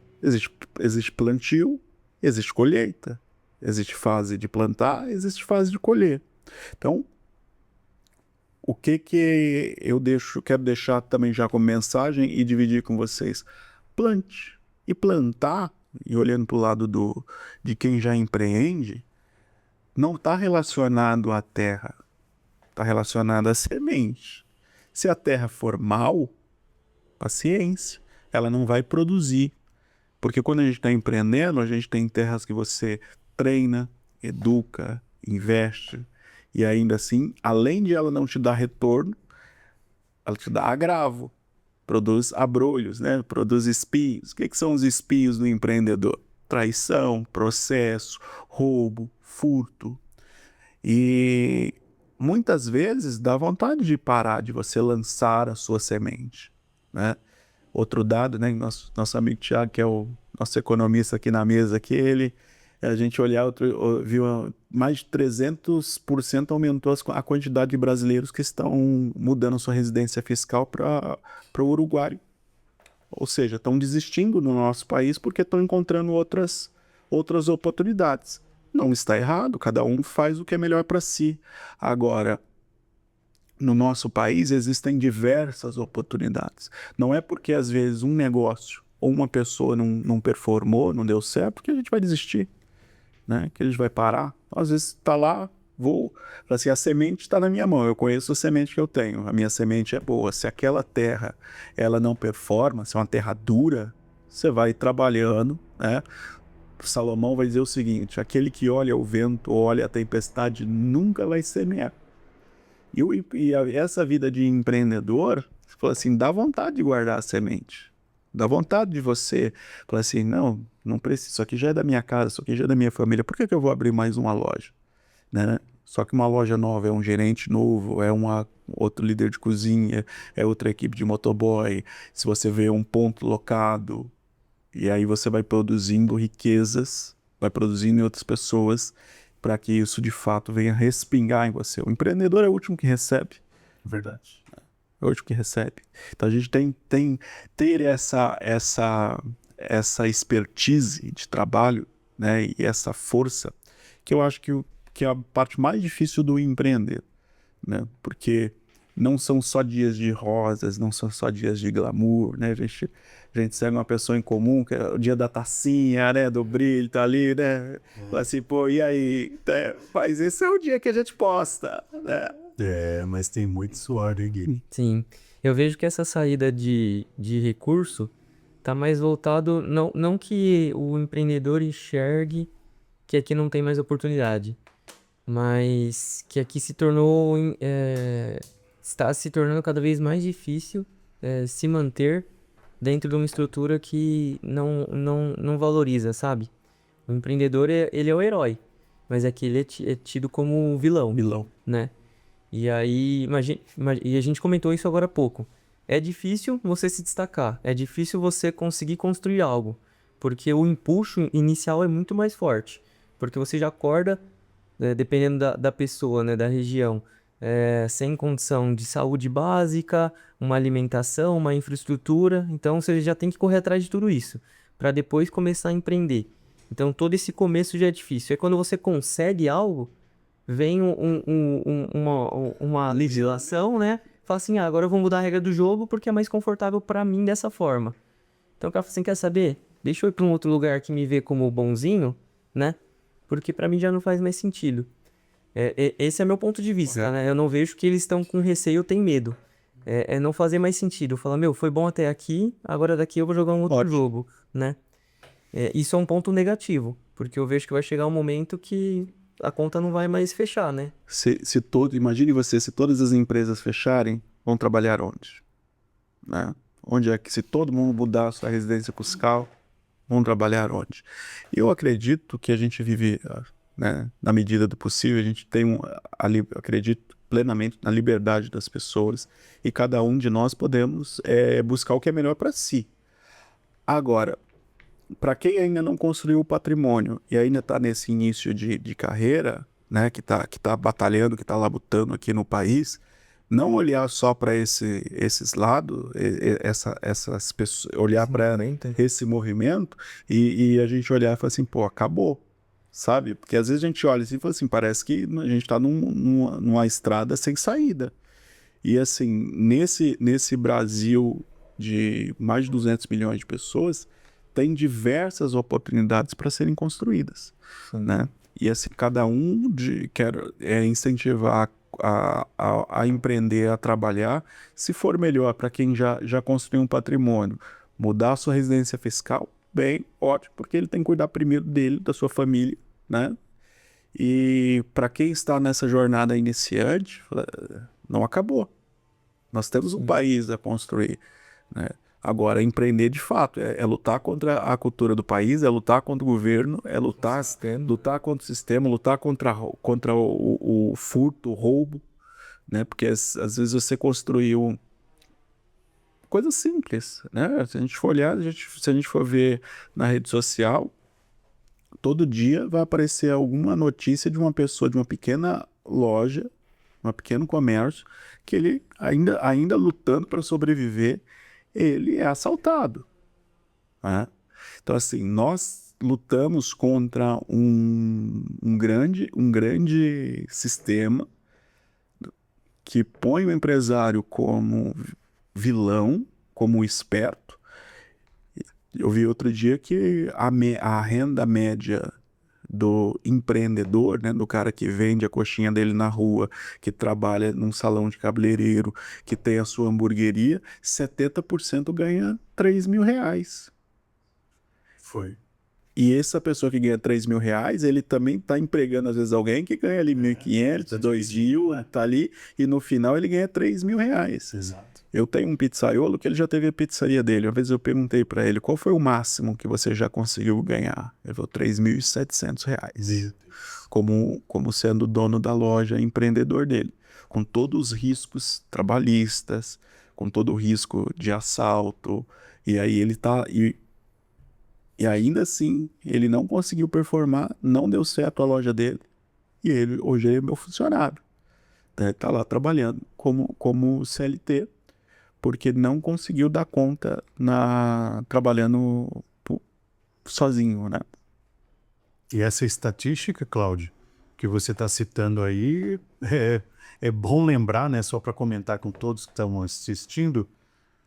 Existe plantio, existe colheita. Existe fase de plantar, existe fase de colher. Então, o que eu quero deixar também já como mensagem e dividir com vocês? Plante. E plantar, e olhando para o lado de quem já empreende, não está relacionado à terra, está relacionado à semente. Se a terra for mal, paciência, ela não vai produzir. Porque quando a gente está empreendendo, a gente tem terras que você treina, educa, investe, e ainda assim, além de ela não te dar retorno, ela te dá agravo, produz abrolhos, né? Produz espios. O que são os espios do empreendedor? Traição, processo, roubo, furto. E muitas vezes dá vontade de parar, de você lançar a sua semente, né? Outro dado, né? Nosso amigo Thiago, que é o nosso economista aqui na mesa, a gente viu mais de 300% aumentou a quantidade de brasileiros que estão mudando sua residência fiscal para o Uruguai. Ou seja, estão desistindo no nosso país porque estão encontrando outras oportunidades. Não está errado, cada um faz o que é melhor para si. Agora, no nosso país existem diversas oportunidades. Não é porque às vezes um negócio ou uma pessoa não performou, não deu certo, que a gente vai desistir, né? Que a gente vai parar. Às vezes está lá, assim, a semente está na minha mão, eu conheço a semente que eu tenho, a minha semente é boa. Se aquela terra ela não performa, se é uma terra dura, você vai trabalhando, né? Salomão vai dizer o seguinte, aquele que olha o vento, olha a tempestade, nunca vai semear. Essa vida de empreendedor, você fala assim, dá vontade de guardar a semente. Dá vontade de você falar assim, não preciso, isso aqui já é da minha casa, isso aqui já é da minha família, por que eu vou abrir mais uma loja? Né? Só que uma loja nova é um gerente novo, é outro líder de cozinha, é outra equipe de motoboy. Se você vê um ponto locado, e aí você vai produzindo riquezas, vai produzindo em outras pessoas, para que isso de fato venha respingar em você. O empreendedor é o último que recebe. Verdade. É o último que recebe. Então a gente tem ter essa expertise de trabalho, né, e essa força, que eu acho que é a parte mais difícil do empreender, né? Porque não são só dias de rosas, não são só dias de glamour, né? A gente segue uma pessoa em comum, que é o dia da tacinha, né? Do brilho, tá ali, né? Fala assim, pô, e aí? Mas esse é o dia que a gente posta, né? Mas tem muito suor, né, Gui? Sim. Eu vejo que essa saída de recurso tá mais voltado, não que o empreendedor enxergue que aqui não tem mais oportunidade, mas que aqui está se tornando cada vez mais difícil se manter dentro de uma estrutura que não valoriza, sabe? O empreendedor, ele é o herói, mas aqui ele é tido como vilão, né? E aí, e a gente comentou isso agora há pouco. É difícil você se destacar, é difícil você conseguir construir algo, porque o impulso inicial é muito mais forte, porque você já acorda dependendo da pessoa, né, da região, sem condição de saúde básica, uma alimentação, uma infraestrutura. Então você já tem que correr atrás de tudo isso para depois começar a empreender. Então todo esse começo já é difícil. Aí quando você consegue algo, vem uma legislação, né? Fala assim, agora eu vou mudar a regra do jogo porque é mais confortável para mim dessa forma. Então o cara fala assim, quer saber? Deixa eu ir para um outro lugar que me vê como bonzinho, né? Porque para mim já não faz mais sentido. Esse é meu ponto de vista, né? Eu não vejo que eles estão com receio ou têm medo. É não fazer mais sentido. Falar, meu, foi bom até aqui, agora daqui eu vou jogar um outro jogo, né? Isso é um ponto negativo, porque eu vejo que vai chegar um momento que a conta não vai mais fechar, né? Imagine você, se todas as empresas fecharem, vão trabalhar onde? Né? Onde é que, se todo mundo mudar a sua residência fiscal, vão trabalhar onde? Eu acredito que a gente vive, né, na medida do possível, a gente tem acredito plenamente na liberdade das pessoas e cada um de nós podemos buscar o que é melhor para si. Agora, para quem ainda não construiu o patrimônio e ainda está nesse início de carreira, né, que tá batalhando, que está labutando aqui no país, não olhar só para esses lados, essas pessoas, olhar para esse movimento e a gente olhar e falar assim, pô, acabou, sabe? Porque às vezes a gente olha assim e fala assim, parece que a gente está numa estrada sem saída. E assim, nesse Brasil de mais de 200 milhões de pessoas, tem diversas oportunidades para serem construídas, né? E assim, cada um quer incentivar a empreender, a trabalhar, se for melhor para quem já construiu um patrimônio, mudar a sua residência fiscal, bem, ótimo, porque ele tem que cuidar primeiro dele, da sua família, né? E para quem está nessa jornada iniciante, não acabou. Nós temos um país a construir, né? Agora, empreender de fato é lutar contra a cultura do país, é lutar contra o governo, é lutar contra o sistema, lutar contra o furto, o roubo, né? Porque às vezes você construiu coisas simples, né? Se a gente for olhar, se a gente for ver na rede social, todo dia vai aparecer alguma notícia de uma pessoa de uma pequena loja, um pequeno comércio, que ele ainda lutando para sobreviver, ele é assaltado, né? Então assim, nós lutamos contra um grande sistema que põe o empresário como vilão, como esperto. Eu vi outro dia que a renda média do empreendedor, né, do cara que vende a coxinha dele na rua, que trabalha num salão de cabeleireiro, que tem a sua hamburgueria, 70% ganha R$ 3.000. Foi. E essa pessoa que ganha R$ 3.000, ele também está empregando às vezes alguém que ganha ali 1.500, 2.000, tá ali, e no final ele ganha R$ 3.000. Exato. Eu tenho um pizzaiolo que ele já teve a pizzaria dele. Uma vez eu perguntei para ele, qual foi o máximo que você já conseguiu ganhar? Ele falou, R$ 3.700. Como sendo dono da loja, empreendedor dele. Com todos os riscos trabalhistas, com todo o risco de assalto. E aí ele tá... E ainda assim, ele não conseguiu performar, não deu certo a loja dele. E ele hoje é meu funcionário. Tá lá trabalhando como CLT, porque não conseguiu dar conta trabalhando sozinho, né? E essa estatística, Cláudio, que você está citando aí, é bom lembrar, né, só para comentar com todos que estão assistindo,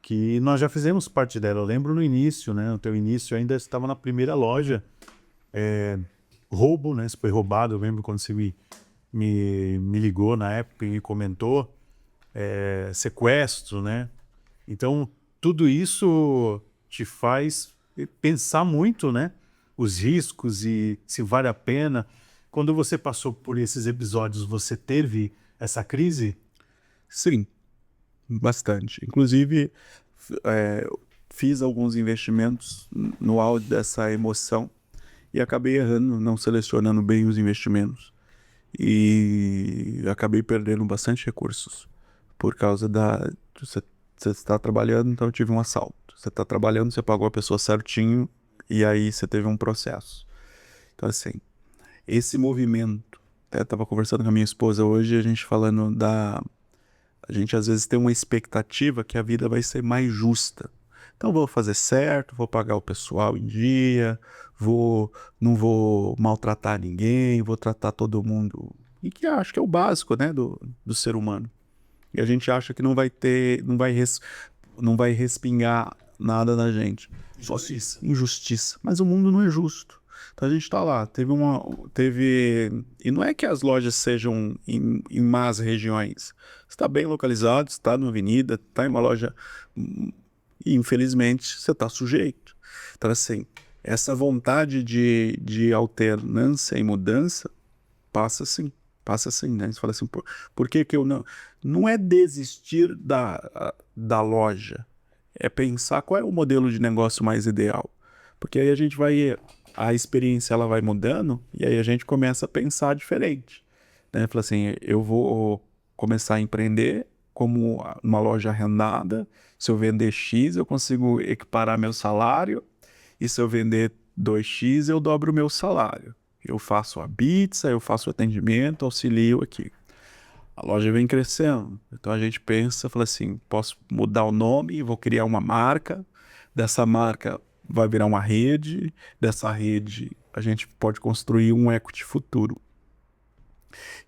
que nós já fizemos parte dela. Eu lembro no início, né, no teu início ainda estava na primeira loja, roubo, né, você foi roubado. Eu lembro quando você me ligou na época e me comentou, sequestro, né? Então, tudo isso te faz pensar muito, né? Os riscos e se vale a pena. Quando você passou por esses episódios, você teve essa crise? Sim, bastante. Inclusive, fiz alguns investimentos no auge dessa emoção e acabei errando, não selecionando bem os investimentos. E acabei perdendo bastante recursos por causa você está trabalhando, então eu tive um assalto. Você está trabalhando, você pagou a pessoa certinho e aí você teve um processo. Então assim, esse movimento Até estava conversando com a minha esposa hoje, a gente falando a gente às vezes tem uma expectativa que a vida vai ser mais justa. Então vou fazer certo, vou pagar o pessoal em dia, não vou maltratar ninguém, vou tratar todo mundo. E que acho que é o básico, né, do ser humano. E a gente acha que não vai respingar nada na gente. Injustiça. Injustiça. Mas o mundo não é justo. Então a gente tá lá, e não é que as lojas sejam em más regiões. Você tá bem localizado, você tá numa avenida, tá em uma loja, e infelizmente você tá sujeito. Então assim, essa vontade de alternância e mudança passa assim, né? Você fala assim, por que que eu não... Não é desistir da loja, é pensar qual é o modelo de negócio mais ideal. Porque aí a experiência ela vai mudando e aí a gente começa a pensar diferente, né? Fala assim, eu vou começar a empreender como uma loja arrendada, se eu vender X eu consigo equiparar meu salário e se eu vender 2X eu dobro o meu salário. Eu faço a pizza, eu faço o atendimento, auxilio aqui. A loja vem crescendo, então a gente pensa, fala assim, posso mudar o nome, vou criar uma marca, dessa marca vai virar uma rede, dessa rede a gente pode construir um equity futuro.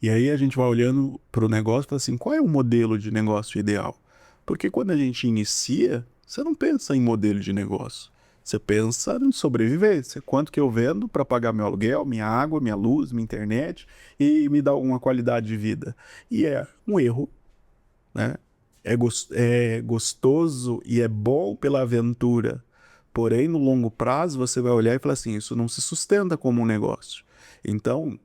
E aí a gente vai olhando para o negócio e fala assim, qual é o modelo de negócio ideal? Porque quando a gente inicia, você não pensa em modelo de negócio. Você pensa em sobrevivência. Quanto que eu vendo para pagar meu aluguel, minha água, minha luz, minha internet e me dar uma qualidade de vida. E é um erro, né? É gostoso e é bom pela aventura. Porém, no longo prazo, você vai olhar e falar assim, isso não se sustenta como um negócio. Então,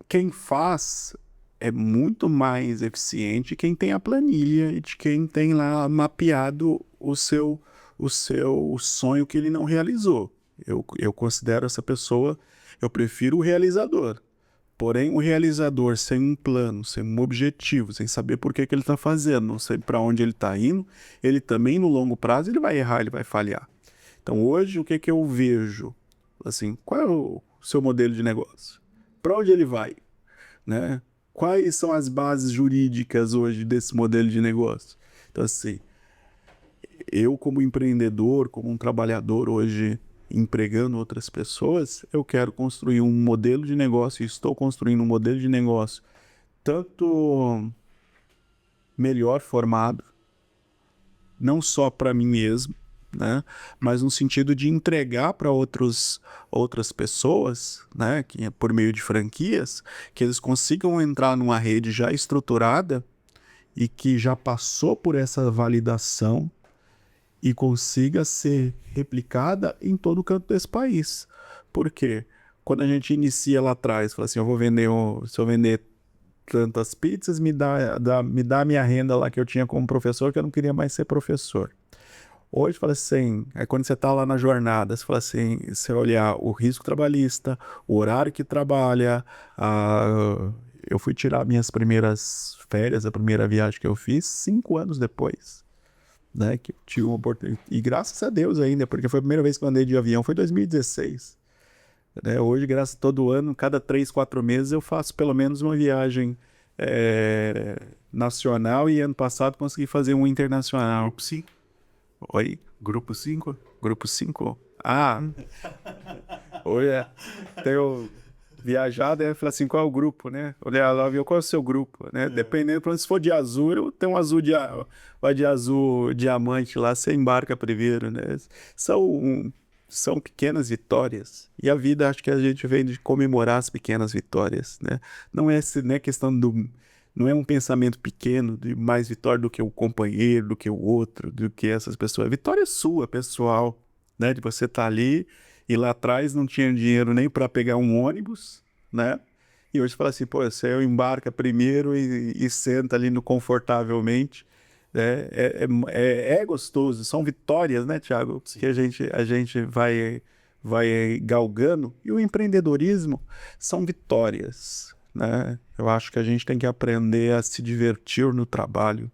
quem faz é muito mais eficiente quem tem a planilha e de quem tem lá mapeado o seu sonho que ele não realizou. Eu considero essa pessoa, eu prefiro o realizador. Porém, o realizador sem um plano, sem um objetivo, sem saber por que ele está fazendo, não sei para onde ele está indo, ele também no longo prazo ele vai errar, ele vai falhar. Então hoje o que que eu vejo? Assim, qual é o seu modelo de negócio? Para onde ele vai? Né? Quais são as bases jurídicas hoje desse modelo de negócio? Então assim, eu como empreendedor, como um trabalhador hoje empregando outras pessoas, eu quero construir um modelo de negócio e estou construindo um modelo de negócio tanto melhor formado, não só para mim mesmo, né, mas no sentido de entregar para outras pessoas, né, que por meio de franquias, que eles consigam entrar numa rede já estruturada e que já passou por essa validação e consiga ser replicada em todo o canto desse país. Por quê? Quando a gente inicia lá atrás, fala assim, se eu vender tantas pizzas, me dá a minha renda lá que eu tinha como professor, que eu não queria mais ser professor. Hoje, fala assim, aí quando você está lá na jornada, você fala assim, você olhar o risco trabalhista, o horário que trabalha, eu fui tirar minhas primeiras férias, a primeira viagem que eu fiz, 5 anos depois. Né, que eu tive uma oportunidade, e graças a Deus ainda, porque foi a primeira vez que eu andei de avião, foi em 2016. Né, hoje, graças a todo ano, cada 3, 4 meses eu faço pelo menos uma viagem nacional, e ano passado consegui fazer um internacional. Grupo 5? Oi? Grupo 5? Grupo 5? Ah, hoje tenho viajado, aí fala assim, qual é o grupo, né? Olhar lá, viu qual é o seu grupo, né? Dependendo, se for de azul, eu tenho um azul vai de azul diamante lá, você embarca primeiro, né? São pequenas vitórias. E a vida, acho que a gente vem de comemorar as pequenas vitórias, né? Não é questão não é um pensamento pequeno de mais vitória do que o companheiro, do que o outro, do que essas pessoas. Vitória sua, pessoal, né? De você estar ali e lá atrás não tinha dinheiro nem para pegar um ônibus, né? E hoje fala assim, pô, você embarca primeiro e senta ali no confortavelmente. Né? É gostoso, são vitórias, né, Thiago? Sim. Que a gente vai galgando. E o empreendedorismo são vitórias, né? Eu acho que a gente tem que aprender a se divertir no trabalho,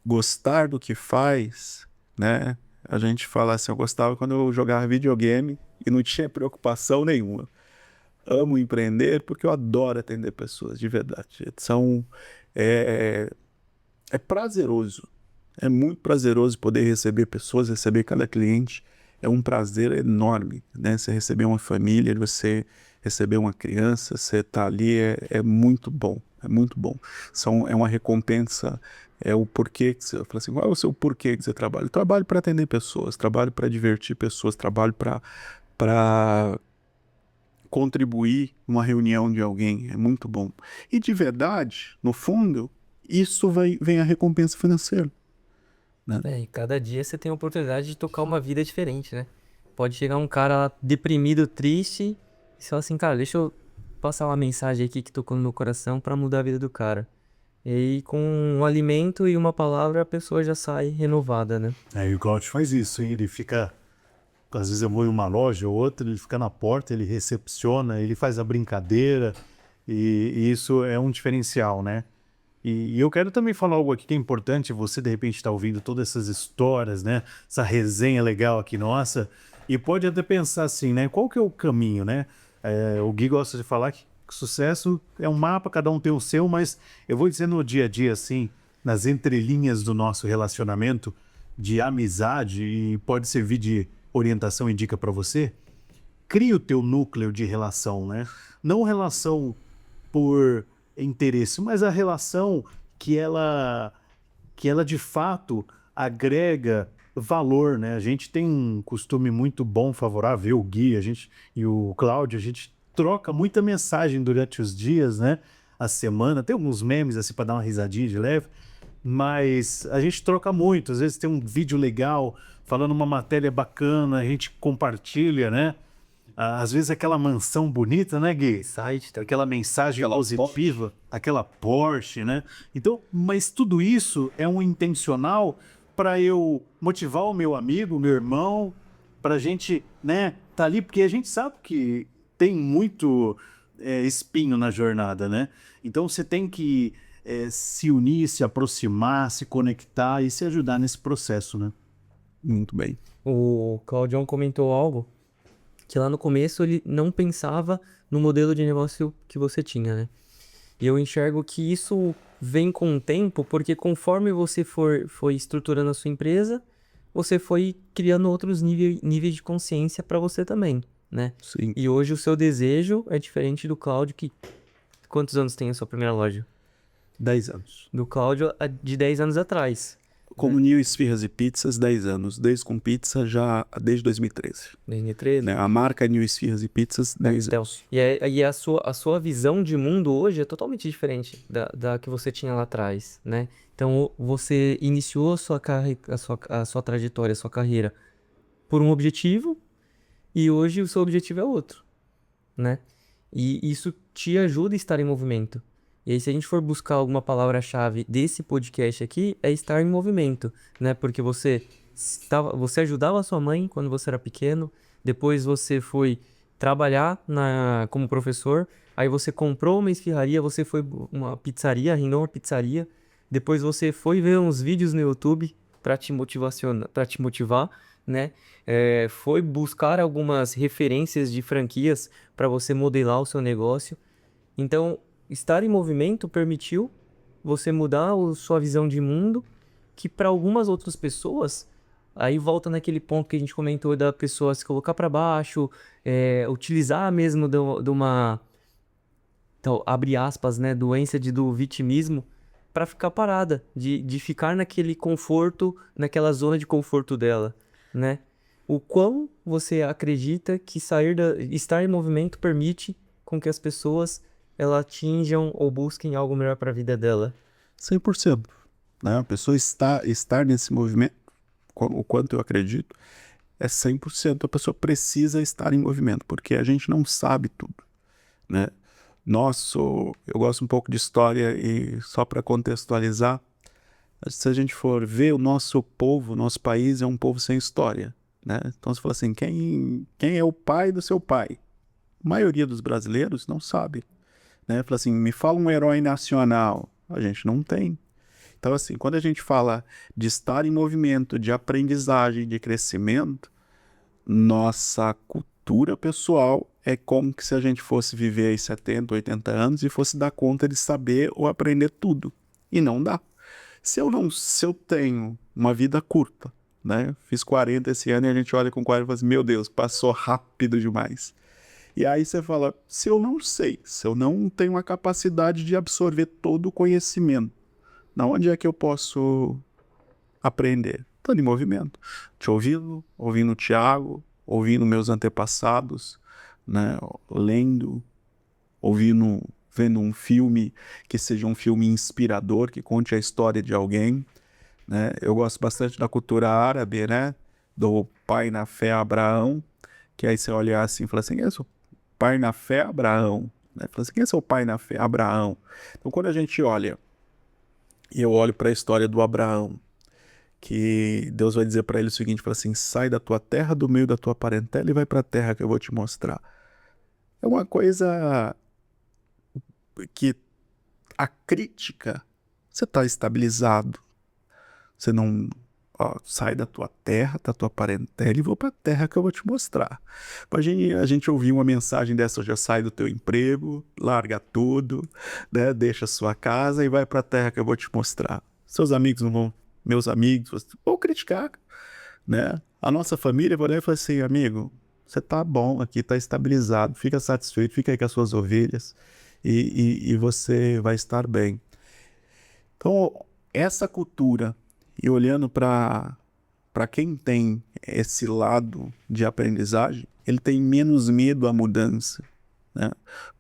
gostar do que faz, né? A gente fala assim, eu gostava quando eu jogava videogame e não tinha preocupação nenhuma. amo empreender porque eu adoro atender pessoas, de verdade. É prazeroso. É muito prazeroso poder receber pessoas, receber cada cliente. É um prazer enorme, né? Você receber uma família, você receber uma criança, você tá ali, é muito bom. É muito bom. É uma recompensa, é o porquê que você fala assim, qual é o seu porquê que você trabalha? Eu trabalho para atender pessoas, trabalho para divertir pessoas, trabalho para contribuir numa reunião de alguém. É muito bom. E de verdade, no fundo, vem a recompensa financeira. E cada dia você tem a oportunidade de tocar uma vida diferente, né? Pode chegar um cara lá deprimido, triste, e você fala assim, cara, deixa eu passar uma mensagem aqui que tocou no meu coração pra mudar a vida do cara. E aí, com um alimento e uma palavra, a pessoa já sai renovada, né? Aí o Cláudio faz isso, hein? Ele fica, às vezes eu vou em uma loja ou outra, ele fica na porta, ele recepciona, ele faz a brincadeira, e isso é um diferencial, né? E eu quero também falar algo aqui que é importante, você de repente está ouvindo todas essas histórias, né? Essa resenha legal aqui nossa, e pode até pensar assim, né? Qual que é o caminho, né? O Gui gosta de falar que sucesso é um mapa, cada um tem o seu, mas eu vou dizer no dia a dia, assim, nas entrelinhas do nosso relacionamento, de amizade, e pode servir de orientação e dica para você, cria o teu núcleo de relação, né? Não relação por interesse, mas a relação que ela de fato agrega valor, né? A gente tem um costume muito bom, favorável, o Gui, a gente e o Cláudio, a gente troca muita mensagem durante os dias, né? A semana, tem alguns memes assim para dar uma risadinha de leve, mas a gente troca muito. Às vezes tem um vídeo legal falando uma matéria bacana, a gente compartilha, né? Às vezes aquela mansão bonita, né, Gui? Site, tá? Aquela mensagem Aquela positiva, aquela Porsche, né? Então, mas tudo isso é um intencional para eu motivar o meu amigo, o meu irmão, para a gente, né, tá ali, porque a gente sabe que tem muito espinho na jornada, né? Então você tem que se unir, se aproximar, se conectar e se ajudar nesse processo, né? Muito bem. O Claudião comentou algo que lá no começo ele não pensava no modelo de negócio que você tinha, né? E eu enxergo que isso vem com o tempo, porque conforme você foi estruturando a sua empresa, você foi criando outros níveis de consciência para você também, né? Sim. E hoje o seu desejo é diferente do Cláudio, que... Quantos anos tem a sua primeira loja? 10 anos. Do Cláudio de 10 anos atrás. Como New Esfirras e Pizzas, 10 anos. Desde com pizza já desde 2013. 2013. Né? A marca New Esfirras e Pizzas, 10 anos. E a sua visão de mundo hoje é totalmente diferente da que você tinha lá atrás, né? Então, você iniciou a sua trajetória, a sua carreira por um objetivo e hoje o seu objetivo é outro, né? E isso te ajuda a estar em movimento. E aí, se a gente for buscar alguma palavra-chave desse podcast aqui, é estar em movimento, né? Porque você ajudava a sua mãe quando você era pequeno, depois você foi trabalhar como professor, aí você comprou uma esfirraria, você foi uma pizzaria, arrendou uma pizzaria, depois você foi ver uns vídeos no YouTube para te motivar, né? Foi buscar algumas referências de franquias para você modelar o seu negócio. Então, estar em movimento permitiu você mudar sua visão de mundo, que para algumas outras pessoas, aí volta naquele ponto que a gente comentou da pessoa se colocar para baixo, utilizar mesmo de uma, então, abre aspas, né, doença do vitimismo, para ficar parada, de ficar naquele conforto, naquela zona de conforto dela, né? O quão você acredita que estar em movimento permite com que as pessoas elas atinjam ou busquem algo melhor para a vida dela? 100%. Né? A pessoa estar nesse movimento, o quanto eu acredito, é 100%. A pessoa precisa estar em movimento, porque a gente não sabe tudo, né? Eu gosto um pouco de história e só para contextualizar, se a gente for ver o nosso povo, o nosso país é um povo sem história, né? Então você fala assim, quem é o pai do seu pai? A maioria dos brasileiros não sabe, né? Fala assim, me fala um herói nacional. A gente não tem. Então assim, quando a gente fala de estar em movimento, de aprendizagem, de crescimento, nossa cultura cultura pessoal é como que se a gente fosse viver aí 70, 80 anos e fosse dar conta de saber ou aprender tudo. E não dá. Se eu tenho uma vida curta, né? Fiz 40 esse ano e a gente olha com 40 e fala assim, meu Deus, passou rápido demais. E aí você fala, se eu não sei, se eu não tenho a capacidade de absorver todo o conhecimento, na onde é que eu posso aprender? Estou em movimento. Te ouvindo o Thiago, ouvindo meus antepassados, né? Lendo, ouvindo, vendo um filme que seja um filme inspirador, que conte a história de alguém, né? Eu gosto bastante da cultura árabe, né? Do pai na fé Abraão, que aí você olha assim e fala assim, quem é seu pai na fé Abraão? Né? Fala assim, quem é seu pai na fé Abraão? Então quando a gente olha, e eu olho para a história do Abraão, que Deus vai dizer para ele o seguinte, fala assim, sai da tua terra, do meio da tua parentela e vai para a terra que eu vou te mostrar. É uma coisa que a crítica, você está estabilizado, você não sai da tua terra, da tua parentela e vou para a terra que eu vou te mostrar. Imagine a gente ouvir uma mensagem dessa, já sai do teu emprego, larga tudo, né, deixa a sua casa e vai para a terra que eu vou te mostrar. Seus amigos não vão, meus amigos, vão criticar, né? A nossa família vai olhar e falar assim, amigo, você tá bom aqui, tá estabilizado, fica satisfeito, fica aí com as suas ovelhas e você vai estar bem. Então, essa cultura, e olhando para quem tem esse lado de aprendizagem, ele tem menos medo à mudança, né?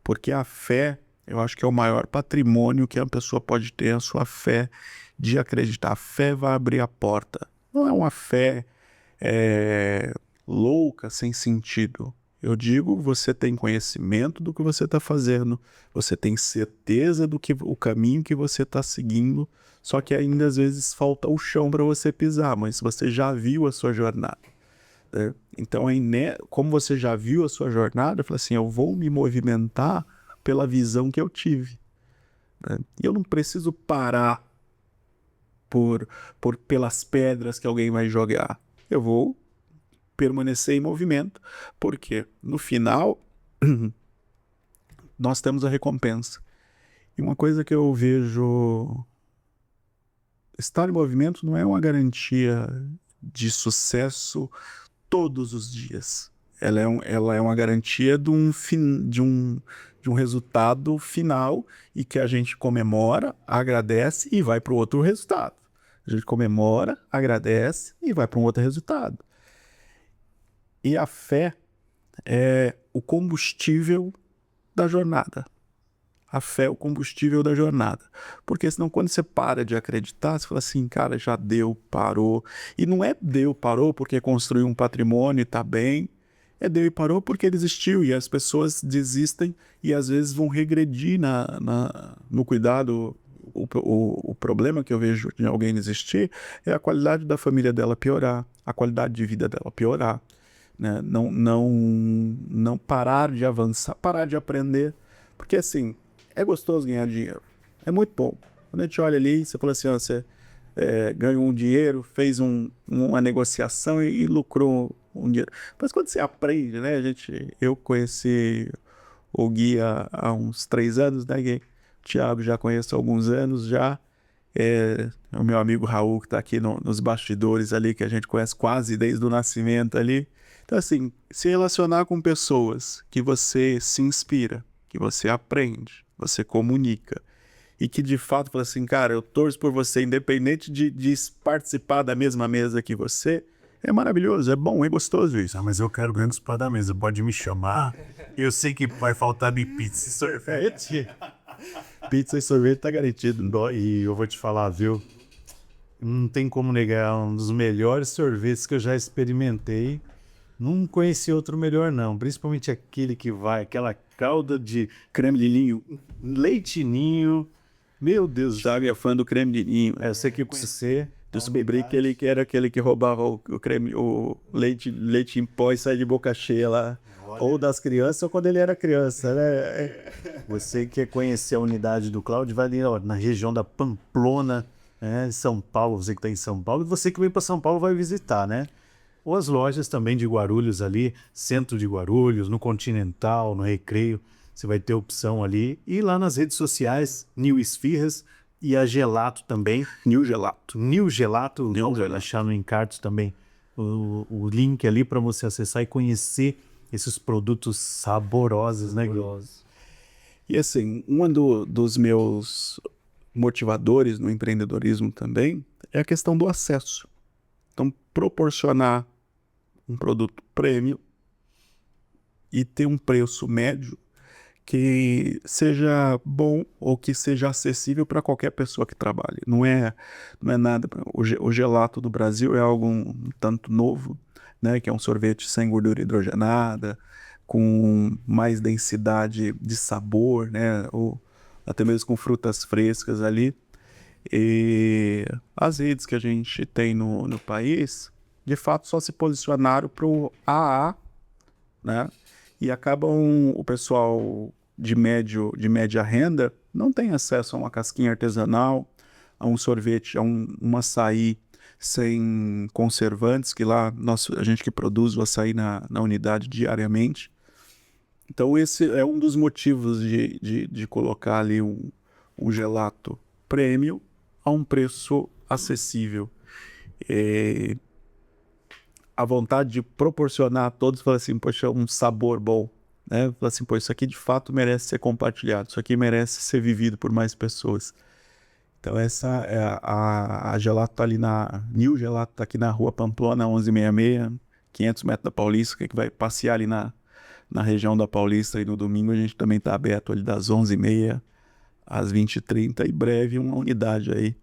Porque a fé, eu acho que é o maior patrimônio que a pessoa pode ter, a sua fé de acreditar. A fé vai abrir a porta. Não é uma fé louca, sem sentido. Eu digo, você tem conhecimento do que você está fazendo, você tem certeza do que o caminho que você está seguindo, só que ainda às vezes falta o chão para você pisar, mas você já viu a sua jornada, né? Então, aí, né, como você já viu a sua jornada, eu falo assim, eu vou me movimentar pela visão que eu tive, né? E eu não preciso parar pelas pedras que alguém vai jogar. Eu vou permanecer em movimento, porque no final nós temos a recompensa. E uma coisa que eu vejo, estar em movimento não é uma garantia de sucesso todos os dias. Ela é uma garantia de um resultado final e que a gente comemora, agradece e vai para o outro resultado. A gente comemora, agradece e vai para um outro resultado. E a fé é o combustível da jornada. A fé é o combustível da jornada. Porque senão quando você para de acreditar, você fala assim, cara, já deu, parou. E não é deu, parou porque construiu um patrimônio e tá bem. É deu e parou porque desistiu. E as pessoas desistem e às vezes vão regredir no cuidado. O problema que eu vejo de alguém desistir é a qualidade da família dela piorar, a qualidade de vida dela piorar, né? Não parar de avançar, parar de aprender. Porque assim, é gostoso ganhar dinheiro, é muito bom. Quando a gente olha ali, você fala assim, ó, você ganhou um dinheiro, fez uma negociação e lucrou um dinheiro. Mas quando você aprende, né, eu conheci o Gui há uns 3 anos, né, Gui? O Thiago já conheço há alguns anos já. O meu amigo Raul, que está aqui nos bastidores ali, que a gente conhece quase desde o nascimento ali. Então, assim, se relacionar com pessoas que você se inspira, que você aprende, você comunica, e que de fato fala assim, cara, eu torço por você, independente de participar da mesma mesa que você, é maravilhoso, é bom, é gostoso isso. Ah, mas eu quero grandes para da mesa, pode me chamar. Eu sei que vai faltar de pizza e sorvete. Pizza e sorvete tá garantido. E eu vou te falar, viu? Não tem como negar, um dos melhores sorvetes que eu já experimentei. Não conheci outro melhor, não. Principalmente aquele que vai, aquela calda de Creme de ninho. leite ninho. Meu Deus. Thiago é fã do creme de ninho. Eu sei que eu conheci. Descobri que ele era aquele que roubava o creme, o leite em pó e sai de boca cheia lá. Ou das crianças, ou quando ele era criança, né? Você quer conhecer a unidade do Cláudio, vai ali ó, na região da Pamplona, né? São Paulo, você que está em São Paulo, e você que vem para São Paulo vai visitar, né? ou as lojas também de Guarulhos ali, centro de Guarulhos, no Continental, no Recreio, você vai ter opção ali. E lá nas redes sociais, New Esfirras e a Gelato também. New Gelato. New Gelato, New vou Gelato. deixar no encarte também o link ali para você acessar e conhecer esses produtos saborosos, né, Gui? E assim, dos meus motivadores no empreendedorismo também é a questão do acesso. Então, proporcionar um produto premium e ter um preço médio que seja bom ou que seja acessível para qualquer pessoa que trabalhe. Não é nada. O gelato do Brasil é algo um tanto novo, né? Que é um sorvete sem gordura hidrogenada, com mais densidade de sabor, né? Ou até mesmo com frutas frescas ali. E as redes que a gente tem no país, de fato, só se posicionaram para o AA, né? E acabam o pessoal de média renda não tem acesso a uma casquinha artesanal, a um sorvete, a um açaí sem conservantes, que lá a gente que produz o açaí na unidade diariamente. Então esse é um dos motivos de colocar ali um gelato premium a um preço acessível. A vontade de proporcionar a todos, falar assim, poxa, um sabor bom, né? Falar assim, pô, isso aqui de fato merece ser compartilhado, isso aqui merece ser vivido por mais pessoas. Então essa é a Gelato tá ali New Gelato tá aqui na rua Pamplona 1166, 500 metros da Paulista, que vai passear ali na região da Paulista e no domingo a gente também está aberto ali das 11h30 às 20h30 e breve uma unidade aí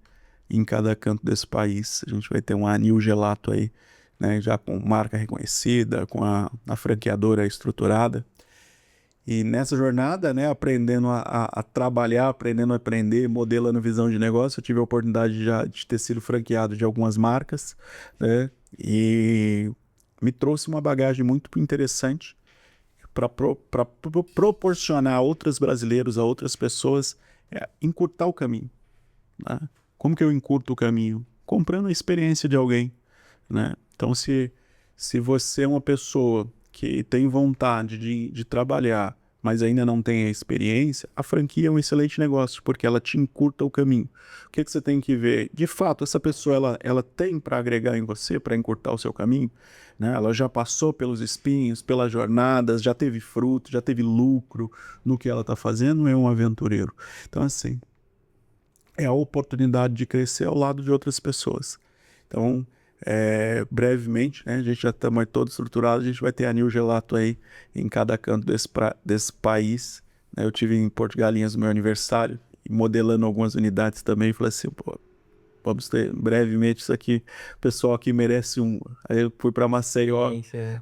em cada canto desse país. A gente vai ter um New Gelato aí, né, já com marca reconhecida, com a franqueadora estruturada. E nessa jornada, né, aprendendo a trabalhar, aprendendo a aprender, modelando visão de negócio, eu tive a oportunidade já de ter sido franqueado de algumas marcas, né, e me trouxe uma bagagem muito interessante para proporcionar a outros brasileiros, a outras pessoas, encurtar o caminho. Né? Como que eu encurto o caminho? Comprando a experiência de alguém. Né? Então, se você é uma pessoa que tem vontade de trabalhar, mas ainda não tem a experiência, a franquia é um excelente negócio, porque ela te encurta o caminho. O que você tem que ver? De fato, essa pessoa ela tem para agregar em você, para encurtar o seu caminho? Né? Ela já passou pelos espinhos, pelas jornadas, já teve fruto, já teve lucro no que ela está fazendo, é um aventureiro. Então, assim, é a oportunidade de crescer ao lado de outras pessoas. Então, brevemente, né, a gente já está todo estruturado, a gente vai ter a New Gelato aí em cada canto desse país. Né? Eu tive em Porto Galinhas no meu aniversário, modelando algumas unidades também, falei assim, pô, vamos ter brevemente isso aqui, o pessoal aqui merece um. Aí eu fui para Maceió,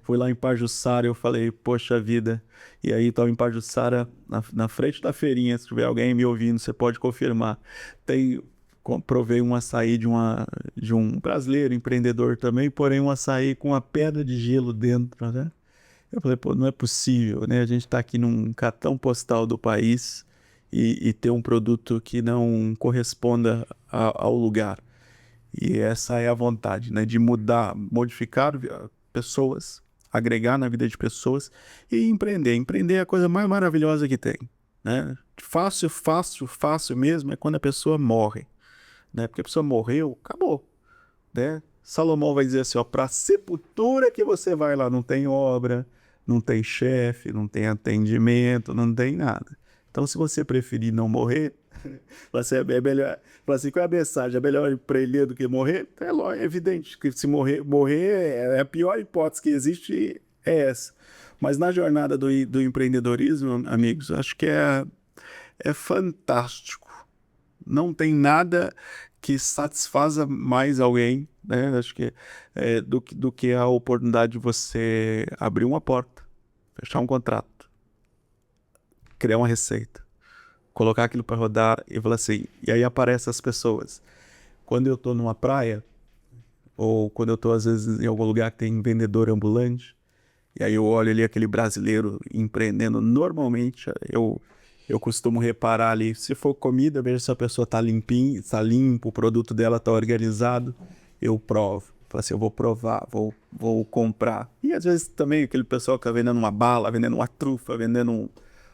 fui lá em Pajuçara, eu falei, poxa vida, e aí estava em Pajuçara, na frente da feirinha, se tiver alguém me ouvindo, você pode confirmar, provei um açaí de um brasileiro, empreendedor também, porém um açaí com uma pedra de gelo dentro, né? Eu falei, pô, não é possível, né? A gente está aqui num cartão postal do país e ter um produto que não corresponda ao lugar. E essa é a vontade, né? De modificar pessoas, agregar na vida de pessoas e empreender. Empreender é a coisa mais maravilhosa que tem, né? Fácil, fácil, fácil mesmo é quando a pessoa morre. Né? Porque a pessoa morreu, acabou. Né? Salomão vai dizer assim, ó, para a sepultura que você vai lá, não tem obra, não tem chefe, não tem atendimento, não tem nada. Então, se você preferir não morrer, você é melhor. Assim, qual é a mensagem? É melhor empreender do que morrer? É evidente que se morrer é a pior hipótese que existe, é essa. Mas na jornada do empreendedorismo, amigos, acho que é fantástico. Não tem nada que satisfaça mais alguém, né? Acho que do que a oportunidade de você abrir uma porta, fechar um contrato, criar uma receita, colocar aquilo para rodar e falar assim, e aí aparecem as pessoas. Quando eu estou numa praia, ou quando eu estou às vezes em algum lugar que tem vendedor ambulante, e aí eu olho ali aquele brasileiro empreendendo, normalmente eu costumo reparar ali, se for comida, vejo se a pessoa está limpinho, está limpo, o produto dela está organizado, eu provo. Fala assim, eu vou provar, vou comprar. E às vezes também aquele pessoal que tá vendendo uma bala, vendendo uma trufa, vendendo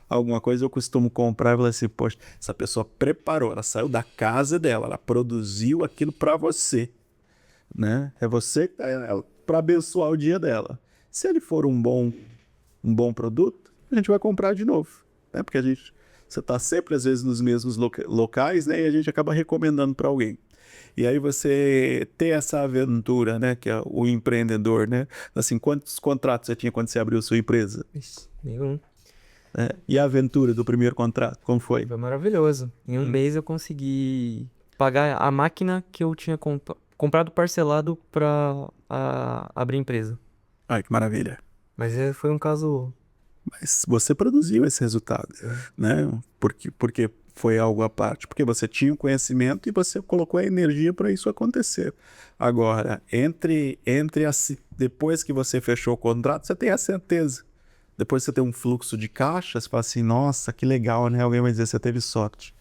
alguma coisa, eu costumo comprar e falar assim, poxa, essa pessoa preparou, ela saiu da casa dela, ela produziu aquilo para você, né? É você que tá ela, para abençoar o dia dela. Se ele for um bom produto, a gente vai comprar de novo, né? Porque você tá sempre às vezes nos mesmos locais, né? E a gente acaba recomendando para alguém. E aí você ter essa aventura, né? Que é o empreendedor, né? Assim, quantos contratos você tinha quando você abriu sua empresa? Ixi, nenhum. Né? E a aventura do primeiro contrato, como foi? Foi maravilhoso. Em um mês eu consegui pagar a máquina que eu tinha comprado parcelado pra abrir empresa. Ai, que maravilha. Mas foi um caso. Mas você produziu esse resultado, né? Porque foi algo à parte, porque você tinha o conhecimento e você colocou a energia para isso acontecer. Agora, depois que você fechou o contrato, você tem a certeza. Depois você tem um fluxo de caixa, você fala assim, nossa, que legal, né? Alguém vai dizer, você teve sorte.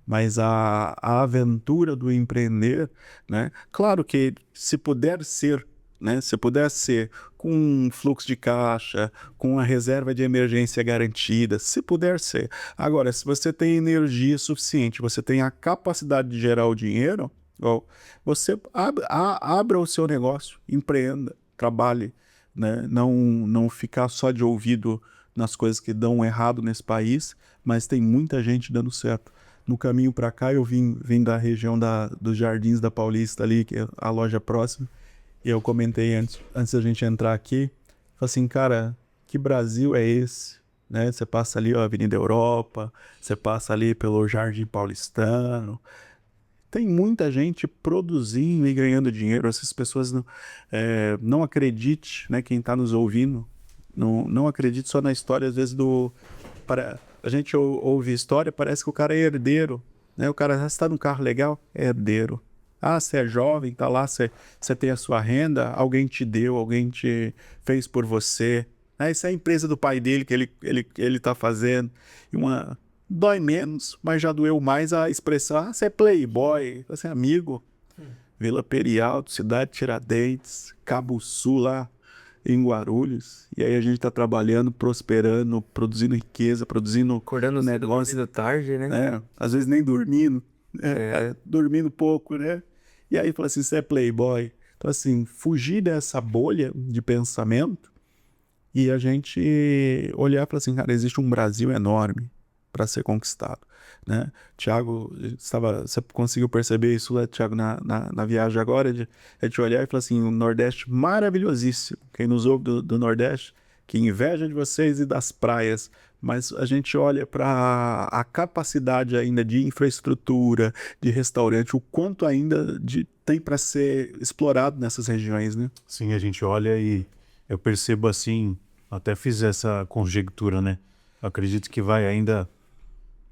Mas a aventura do empreender, né? Claro que se puder ser, né? Se puder ser com um fluxo de caixa, com a reserva de emergência garantida, se puder ser. Agora, se você tem energia suficiente, você tem a capacidade de gerar o dinheiro, você abra o seu negócio, empreenda, trabalhe, né? Não ficar só de ouvido nas coisas que dão errado nesse país, mas tem muita gente dando certo. No caminho para cá, eu vim da região dos Jardins da Paulista ali, que é a loja próxima, e eu comentei antes da gente entrar aqui, falei assim, cara, que Brasil é esse? Né? Você passa ali a Avenida Europa, você passa ali pelo Jardim Paulistano, tem muita gente produzindo e ganhando dinheiro. Essas pessoas não acredite, né, quem está nos ouvindo, não acredite só na história, às vezes, a gente ouve história, parece que o cara é herdeiro, né? O cara está num carro legal, é herdeiro. Ah, você é jovem, tá lá, você tem a sua renda, alguém te deu, alguém te fez por você. Ah, isso é a empresa do pai dele que ele tá fazendo. Dói menos, mas já doeu mais a expressão, você é playboy, você é amigo. Vila Perialto, Cidade Tiradentes, Cabo Sul lá em Guarulhos. E aí a gente tá trabalhando, prosperando, produzindo riqueza, produzindo Acordando cedo, negócio, dormindo tarde, né? às vezes nem dormindo, dormindo pouco, né? E aí fala assim, você é playboy. Então assim, fugir dessa bolha de pensamento e a gente olhar para assim, cara, existe um Brasil enorme para ser conquistado, né? Tiago, você conseguiu perceber isso, né, Tiago, na viagem agora, de olhar e falar assim, o Nordeste maravilhosíssimo. Quem nos ouve do Nordeste, que inveja de vocês e das praias, mas a gente olha para a capacidade ainda de infraestrutura, de restaurante, o quanto ainda tem para ser explorado nessas regiões, né? Sim, a gente olha e eu percebo assim, até fiz essa conjectura, né? Eu acredito que vai ainda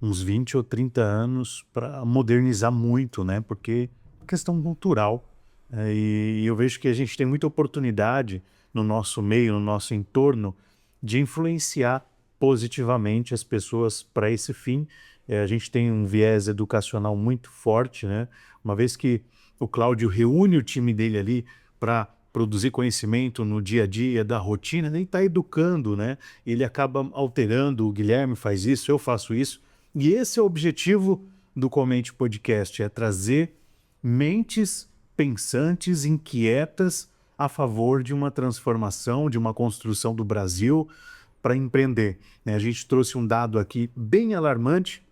uns 20 ou 30 anos para modernizar muito, né? Porque é questão cultural. E eu vejo que a gente tem muita oportunidade no nosso meio, no nosso entorno, de influenciar positivamente as pessoas para esse fim. A gente tem um viés educacional muito forte, né? Uma vez que o Cláudio reúne o time dele ali para produzir conhecimento no dia a dia, da rotina, ele está educando, né? Ele acaba alterando, o Guilherme faz isso, eu faço isso. E esse é o objetivo do Comente Podcast, é trazer mentes pensantes, inquietas, a favor de uma transformação, de uma construção do Brasil para empreender. A gente trouxe um dado aqui bem alarmante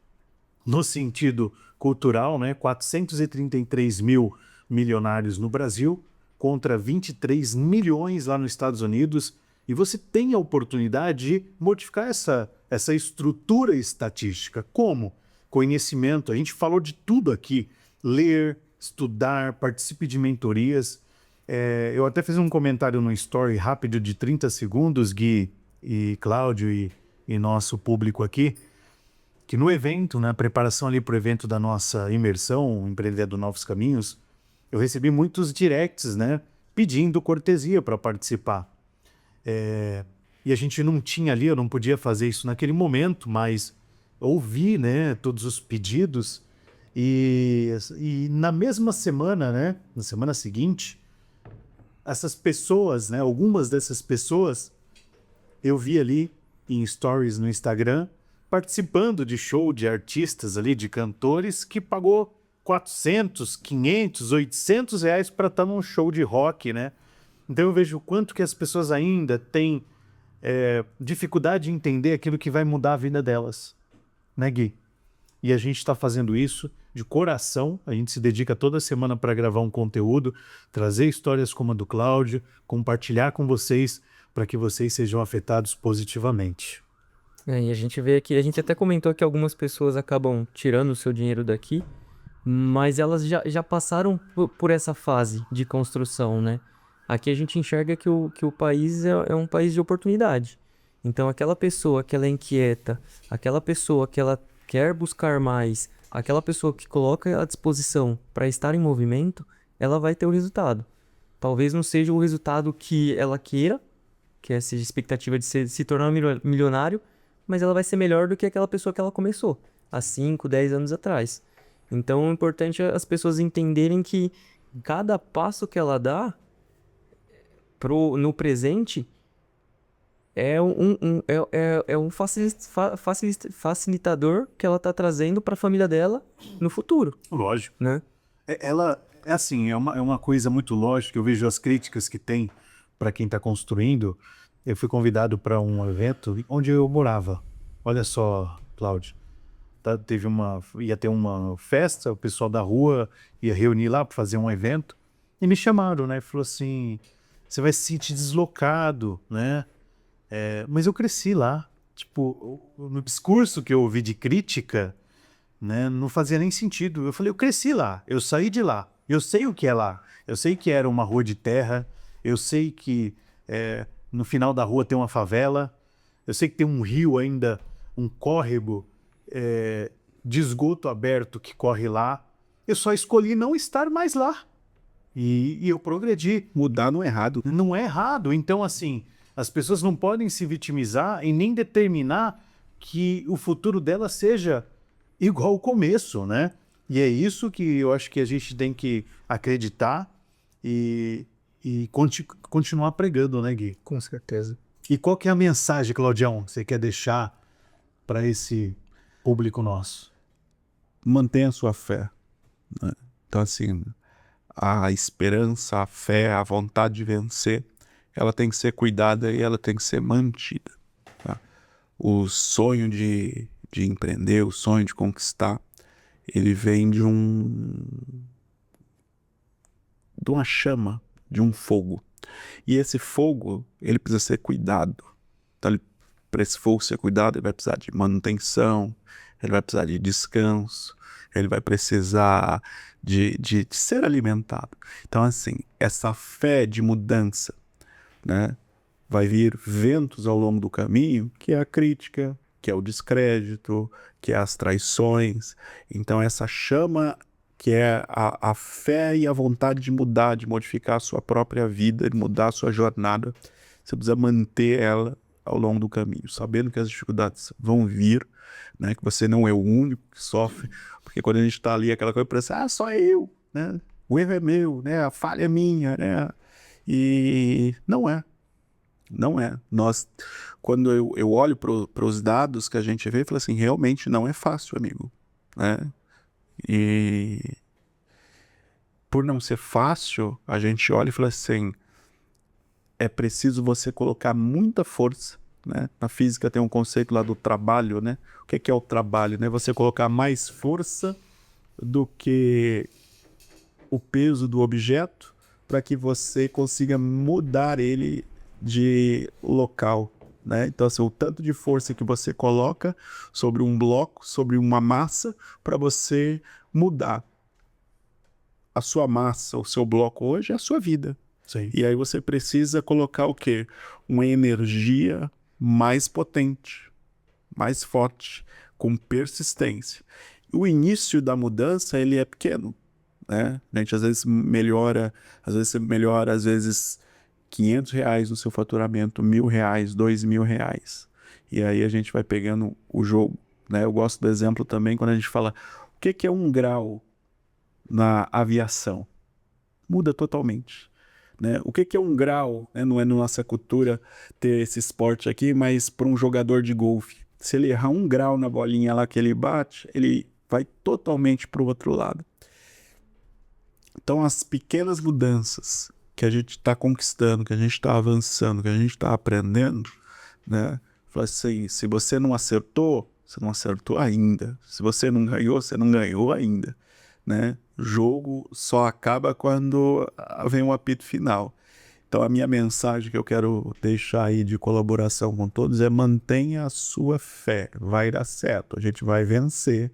no sentido cultural, né? 433 mil milionários no Brasil contra 23 milhões lá nos Estados Unidos. E você tem a oportunidade de modificar essa estrutura estatística. Como? Conhecimento. A gente falou de tudo aqui. Ler, estudar, participe de mentorias. Eu até fiz um comentário no story rápido de 30 segundos, Gui e Cláudio e nosso público aqui, que no evento, na preparação ali para o evento da nossa imersão, Empreendendo Novos Caminhos, eu recebi muitos directs, né, pedindo cortesia para participar. E a gente não tinha ali, eu não podia fazer isso naquele momento, mas ouvi, né, todos os pedidos e na mesma semana, né, na semana seguinte, essas pessoas, né? Algumas dessas pessoas eu vi ali em stories no Instagram participando de show de artistas ali, de cantores que pagou 400, 500, 800 reais para estar num show de rock, né? Então eu vejo o quanto que as pessoas ainda têm dificuldade de entender aquilo que vai mudar a vida delas, né, Gui? E a gente está fazendo isso de coração, a gente se dedica toda semana para gravar um conteúdo, trazer histórias como a do Cláudio, compartilhar com vocês para que vocês sejam afetados positivamente. E a gente vê aqui, a gente até comentou que algumas pessoas acabam tirando o seu dinheiro daqui, mas elas já passaram por essa fase de construção, né? Aqui a gente enxerga que o país é um país de oportunidade. Então aquela pessoa que ela é inquieta, aquela pessoa que ela quer buscar mais, aquela pessoa que coloca à disposição para estar em movimento, ela vai ter o resultado. Talvez não seja o resultado que ela queira, que é essa expectativa de se tornar milionário, mas ela vai ser melhor do que aquela pessoa que ela começou há 5, 10 anos atrás. Então, o importante é as pessoas entenderem que cada passo que ela dá no presente é um facilitador que ela está trazendo para a família dela no futuro, Lógico. né? Ela é assim, é uma coisa muito lógica. Eu vejo as críticas que tem para quem está construindo. Eu fui convidado para um evento onde eu morava. Olha só, Cláudio. Tá, ia ter uma festa, o pessoal da rua ia reunir lá para fazer um evento. E me chamaram, né? Falou assim, você vai se sentir deslocado, né? Mas eu cresci lá. Tipo, no discurso que eu ouvi de crítica, né, não fazia nem sentido. Eu falei, eu cresci lá, eu saí de lá, eu sei o que é lá. Eu sei que era uma rua de terra, eu sei que no final da rua tem uma favela, eu sei que tem um rio ainda, um córrego de esgoto aberto que corre lá. Eu só escolhi não estar mais lá. E eu progredi. Mudar não é errado. Não é errado. Então, assim, as pessoas não podem se vitimizar e nem determinar que o futuro dela seja igual ao começo, né? E é isso que eu acho que a gente tem que acreditar e continuar pregando, né, Gui? Com certeza. E qual que é a mensagem, Claudião, que você quer deixar para esse público nosso? Mantenha a sua fé, né? Então, assim, a esperança, a fé, a vontade de vencer, ela tem que ser cuidada e ela tem que ser mantida, tá? O sonho de empreender, o sonho de conquistar, ele vem de uma chama, de um fogo. E esse fogo, ele precisa ser cuidado. Então, para esse fogo ser cuidado, ele vai precisar de manutenção, ele vai precisar de descanso, ele vai precisar de ser alimentado. Então, assim, essa fé de mudança, né, vai vir ventos ao longo do caminho, que é a crítica, que é o descrédito, que é as traições. Então, essa chama que é a fé e a vontade de mudar, de modificar a sua própria vida, de mudar a sua jornada, você precisa manter ela ao longo do caminho, sabendo que as dificuldades vão vir, né, que você não é o único que sofre, porque quando a gente está ali, aquela coisa parece, só eu, né, o erro é meu, né, a falha é minha, né, e não é. Não é. Quando eu olho para os dados que a gente vê, eu falo assim, realmente não é fácil, amigo, né? E por não ser fácil, a gente olha e fala assim, é preciso você colocar muita força, né? Na física tem um conceito lá do trabalho, né? O que é o trabalho, né? Você colocar mais força do que o peso do objeto para que você consiga mudar ele de local, né? Então, assim, o tanto de força que você coloca sobre um bloco, sobre uma massa, para você mudar a sua massa, o seu bloco hoje é a sua vida. Sim. E aí você precisa colocar o quê? Uma energia mais potente, mais forte, com persistência. O início da mudança, ele é pequeno, né? A gente às vezes melhora, às vezes 500 reais no seu faturamento, 1.000 reais, 2.000 reais. E aí a gente vai pegando o jogo, né? Eu gosto do exemplo também quando a gente fala o que é 1 grau na aviação. Muda totalmente. né? O que é um grau, né? Não é na nossa cultura ter esse esporte aqui, mas para um jogador de golfe, se ele errar 1 grau na bolinha lá que ele bate, ele vai totalmente para o outro lado. Então, as pequenas mudanças que a gente está conquistando, que a gente está avançando, que a gente está aprendendo, né? Fala assim, se você não acertou ainda. Se você não ganhou, você não ganhou ainda, né? O jogo só acaba quando vem o apito final. Então, a minha mensagem que eu quero deixar aí de colaboração com todos é mantenha a sua fé. Vai dar certo, a gente vai vencer,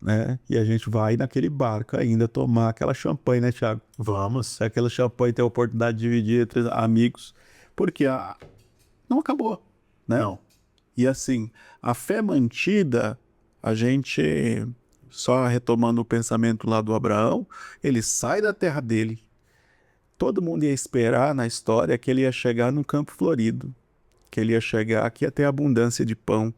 né? E a gente vai naquele barco ainda tomar aquela champanhe, né, Thiago? Vamos. Aquela champanhe ter a oportunidade de dividir entre amigos, porque não acabou, né? Não. E assim, a fé mantida, a gente, só retomando o pensamento lá do Abraão, ele sai da terra dele. Todo mundo ia esperar na história que ele ia chegar no Campo Florido, que ele ia chegar, que ia ter abundância de pão.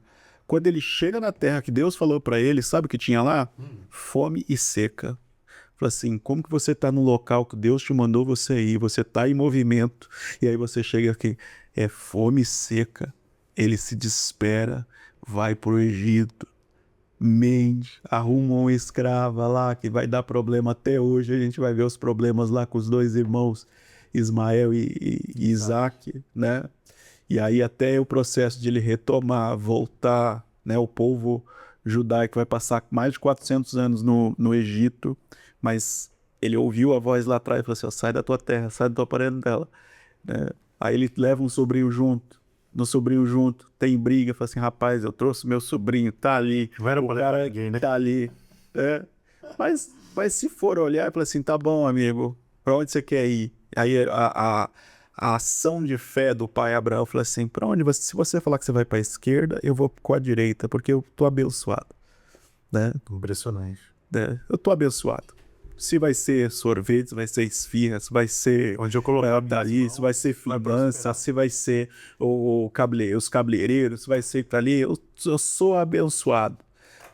Quando ele chega na terra que Deus falou para ele, sabe o que tinha lá? Fome e seca. Fala assim, como que você está no local que Deus te mandou você ir, você está em movimento, e aí você chega aqui, é fome e seca. Ele se desespera, vai para o Egito, mente, arruma uma escrava lá que vai dar problema até hoje. A gente vai ver os problemas lá com os 2 irmãos, Ismael e Isaac, né? E aí até o processo de ele retomar, voltar, né? O povo judaico vai passar mais de 400 anos no Egito, mas ele ouviu a voz lá atrás e falou assim, ó, sai da tua terra, sai da tua parentela, né? Aí ele leva um sobrinho junto, tem briga, fala assim, rapaz, eu trouxe meu sobrinho, tá ali, Não era o mulher cara ninguém, né? tá ali, né? Mas se for olhar, fala assim, tá bom, amigo, pra onde você quer ir? Aí a ação de fé do pai Abraão fala assim, pra onde você, se você falar que você vai pra esquerda, eu vou com a direita, porque eu tô abençoado, né? Impressionante. Eu tô abençoado. Se vai ser sorvete, se vai ser esfirra, se vai ser Onde eu colocar dali, se vai ser finança, se vai ser os cabeleireiros, se vai ser para ali, eu sou abençoado,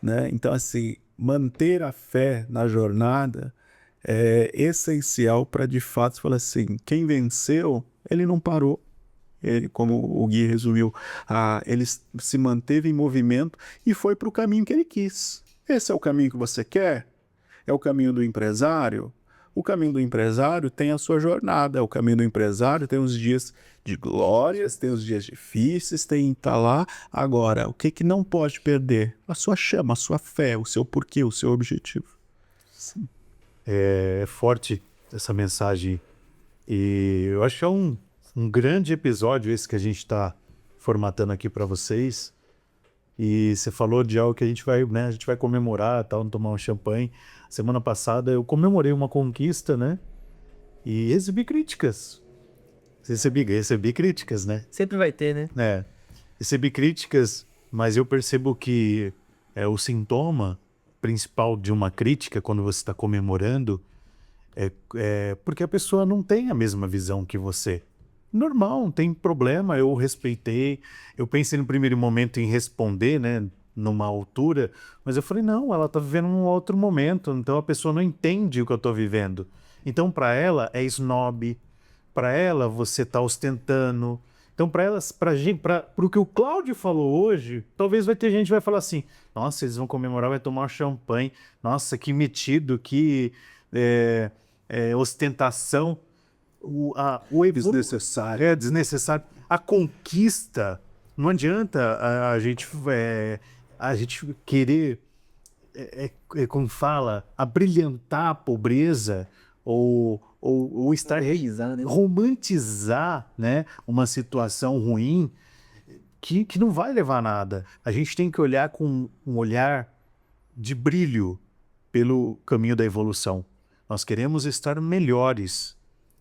né? Então, assim, manter a fé na jornada é essencial para, de fato, falar assim, quem venceu, ele não parou. Ele, como o Gui resumiu, ele se manteve em movimento e foi para o caminho que ele quis. Esse é o caminho que você quer? É o caminho do empresário? O caminho do empresário tem a sua jornada. O caminho do empresário tem os dias de glórias, tem os dias difíceis, tem tá lá. Agora, o que não pode perder? A sua chama, a sua fé, o seu porquê, o seu objetivo. É forte essa mensagem. E eu acho que é um grande episódio esse que a gente está formatando aqui para vocês. E você falou de algo que a gente vai, né? A gente vai comemorar, tal, tomar um champanhe. Semana passada eu comemorei uma conquista, né? E recebi críticas. Recebi críticas, né? Sempre vai ter, né? Recebi críticas, mas eu percebo que o sintoma principal de uma crítica quando você está comemorando é porque a pessoa não tem a mesma visão que você. Normal, não tem problema, eu respeitei, eu pensei no primeiro momento em responder, né, numa altura, mas eu falei, não, ela tá vivendo um outro momento, então a pessoa não entende o que eu tô vivendo. Então para ela é snob, para ela você tá ostentando. Então para elas, pro que o Cláudio falou hoje, talvez vai ter gente que vai falar assim, nossa, eles vão comemorar, vai tomar um champanhe, nossa, que metido, que ostentação. Desnecessário. É desnecessário. A conquista, não adianta a gente querer, como fala, abrilhantar a pobreza ou estar romantizar, né, uma situação ruim que não vai levar a nada. A gente tem que olhar com um olhar de brilho pelo caminho da evolução. Nós queremos estar melhores.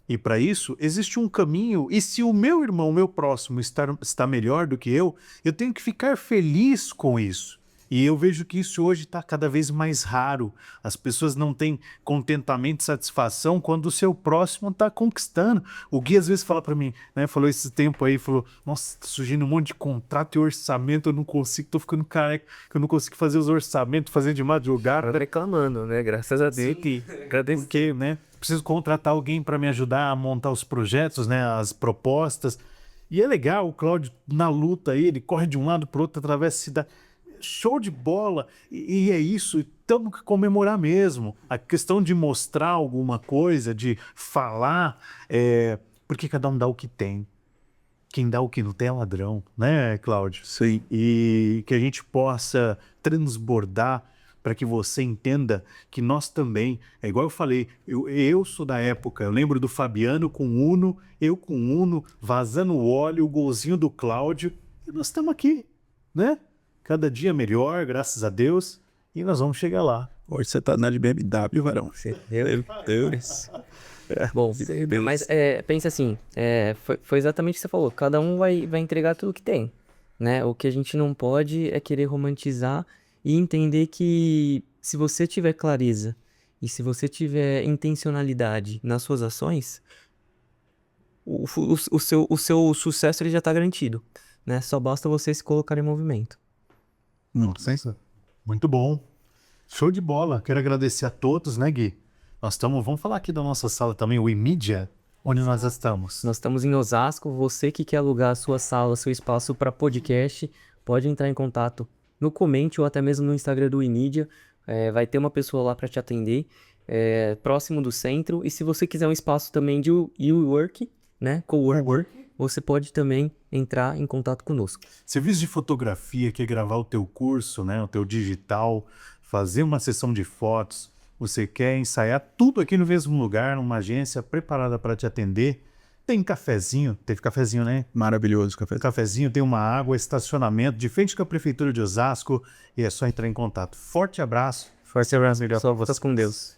E para isso, existe um caminho, e se o meu irmão, o meu próximo, está melhor do que eu tenho que ficar feliz com isso. E eu vejo que isso hoje está cada vez mais raro. As pessoas não têm contentamento e satisfação quando o seu próximo está conquistando. O Gui às vezes fala para mim, né? Falou esse tempo aí, falou, nossa, tá surgindo um monte de contrato e orçamento, eu não consigo, tô ficando careca, que eu não consigo fazer os orçamentos, fazer de madrugada. Tá reclamando, né? Graças a Deus que agradeço. Porque, né, preciso contratar alguém para me ajudar a montar os projetos, né, as propostas. E é legal, o Cláudio na luta aí, ele corre de um lado para o outro, atravessa a cidade. Show de bola! E é isso, temos que comemorar mesmo. A questão de mostrar alguma coisa, de falar, porque cada um dá o que tem. Quem dá o que não tem é ladrão, né, Cláudio? Sim. E que a gente possa transbordar para que você entenda que nós também, é igual eu falei, eu sou da época, eu lembro do Fabiano com Uno, eu com Uno, vazando o óleo, o golzinho do Cláudio, e nós estamos aqui, né? Cada dia melhor, graças a Deus, e nós vamos chegar lá. Hoje você tá na de BMW, varão. Meu Deus. Bom, mas pensa assim, foi exatamente o que você falou, cada um vai entregar tudo que tem, né? O que a gente não pode é querer romantizar e entender que se você tiver clareza e se você tiver intencionalidade nas suas ações, o seu sucesso ele já está garantido, né? Só basta você se colocar em movimento. Nossa, muito bom. Show de bola. Quero agradecer a todos, né, Gui? Vamos falar aqui da nossa sala também, o iMedia, onde nós estamos. Nós estamos em Osasco. Você que quer alugar a sua sala, seu espaço para podcast, pode entrar em contato no Comente ou até mesmo no Instagram do iMedia. Vai ter uma pessoa lá para te atender, próximo do centro. E se você quiser um espaço também de work, né, co-work, você pode também entrar em contato conosco. Serviço de fotografia, quer gravar o teu curso, né, o teu digital, fazer uma sessão de fotos, você quer ensaiar tudo aqui no mesmo lugar, numa agência preparada para te atender. Tem cafezinho, teve cafezinho, né? Maravilhoso café. Cafezinho, tem uma água, estacionamento, de frente com a Prefeitura de Osasco, e é só entrar em contato. Forte abraço. Forte abraço, melhor. Só vocês com Deus.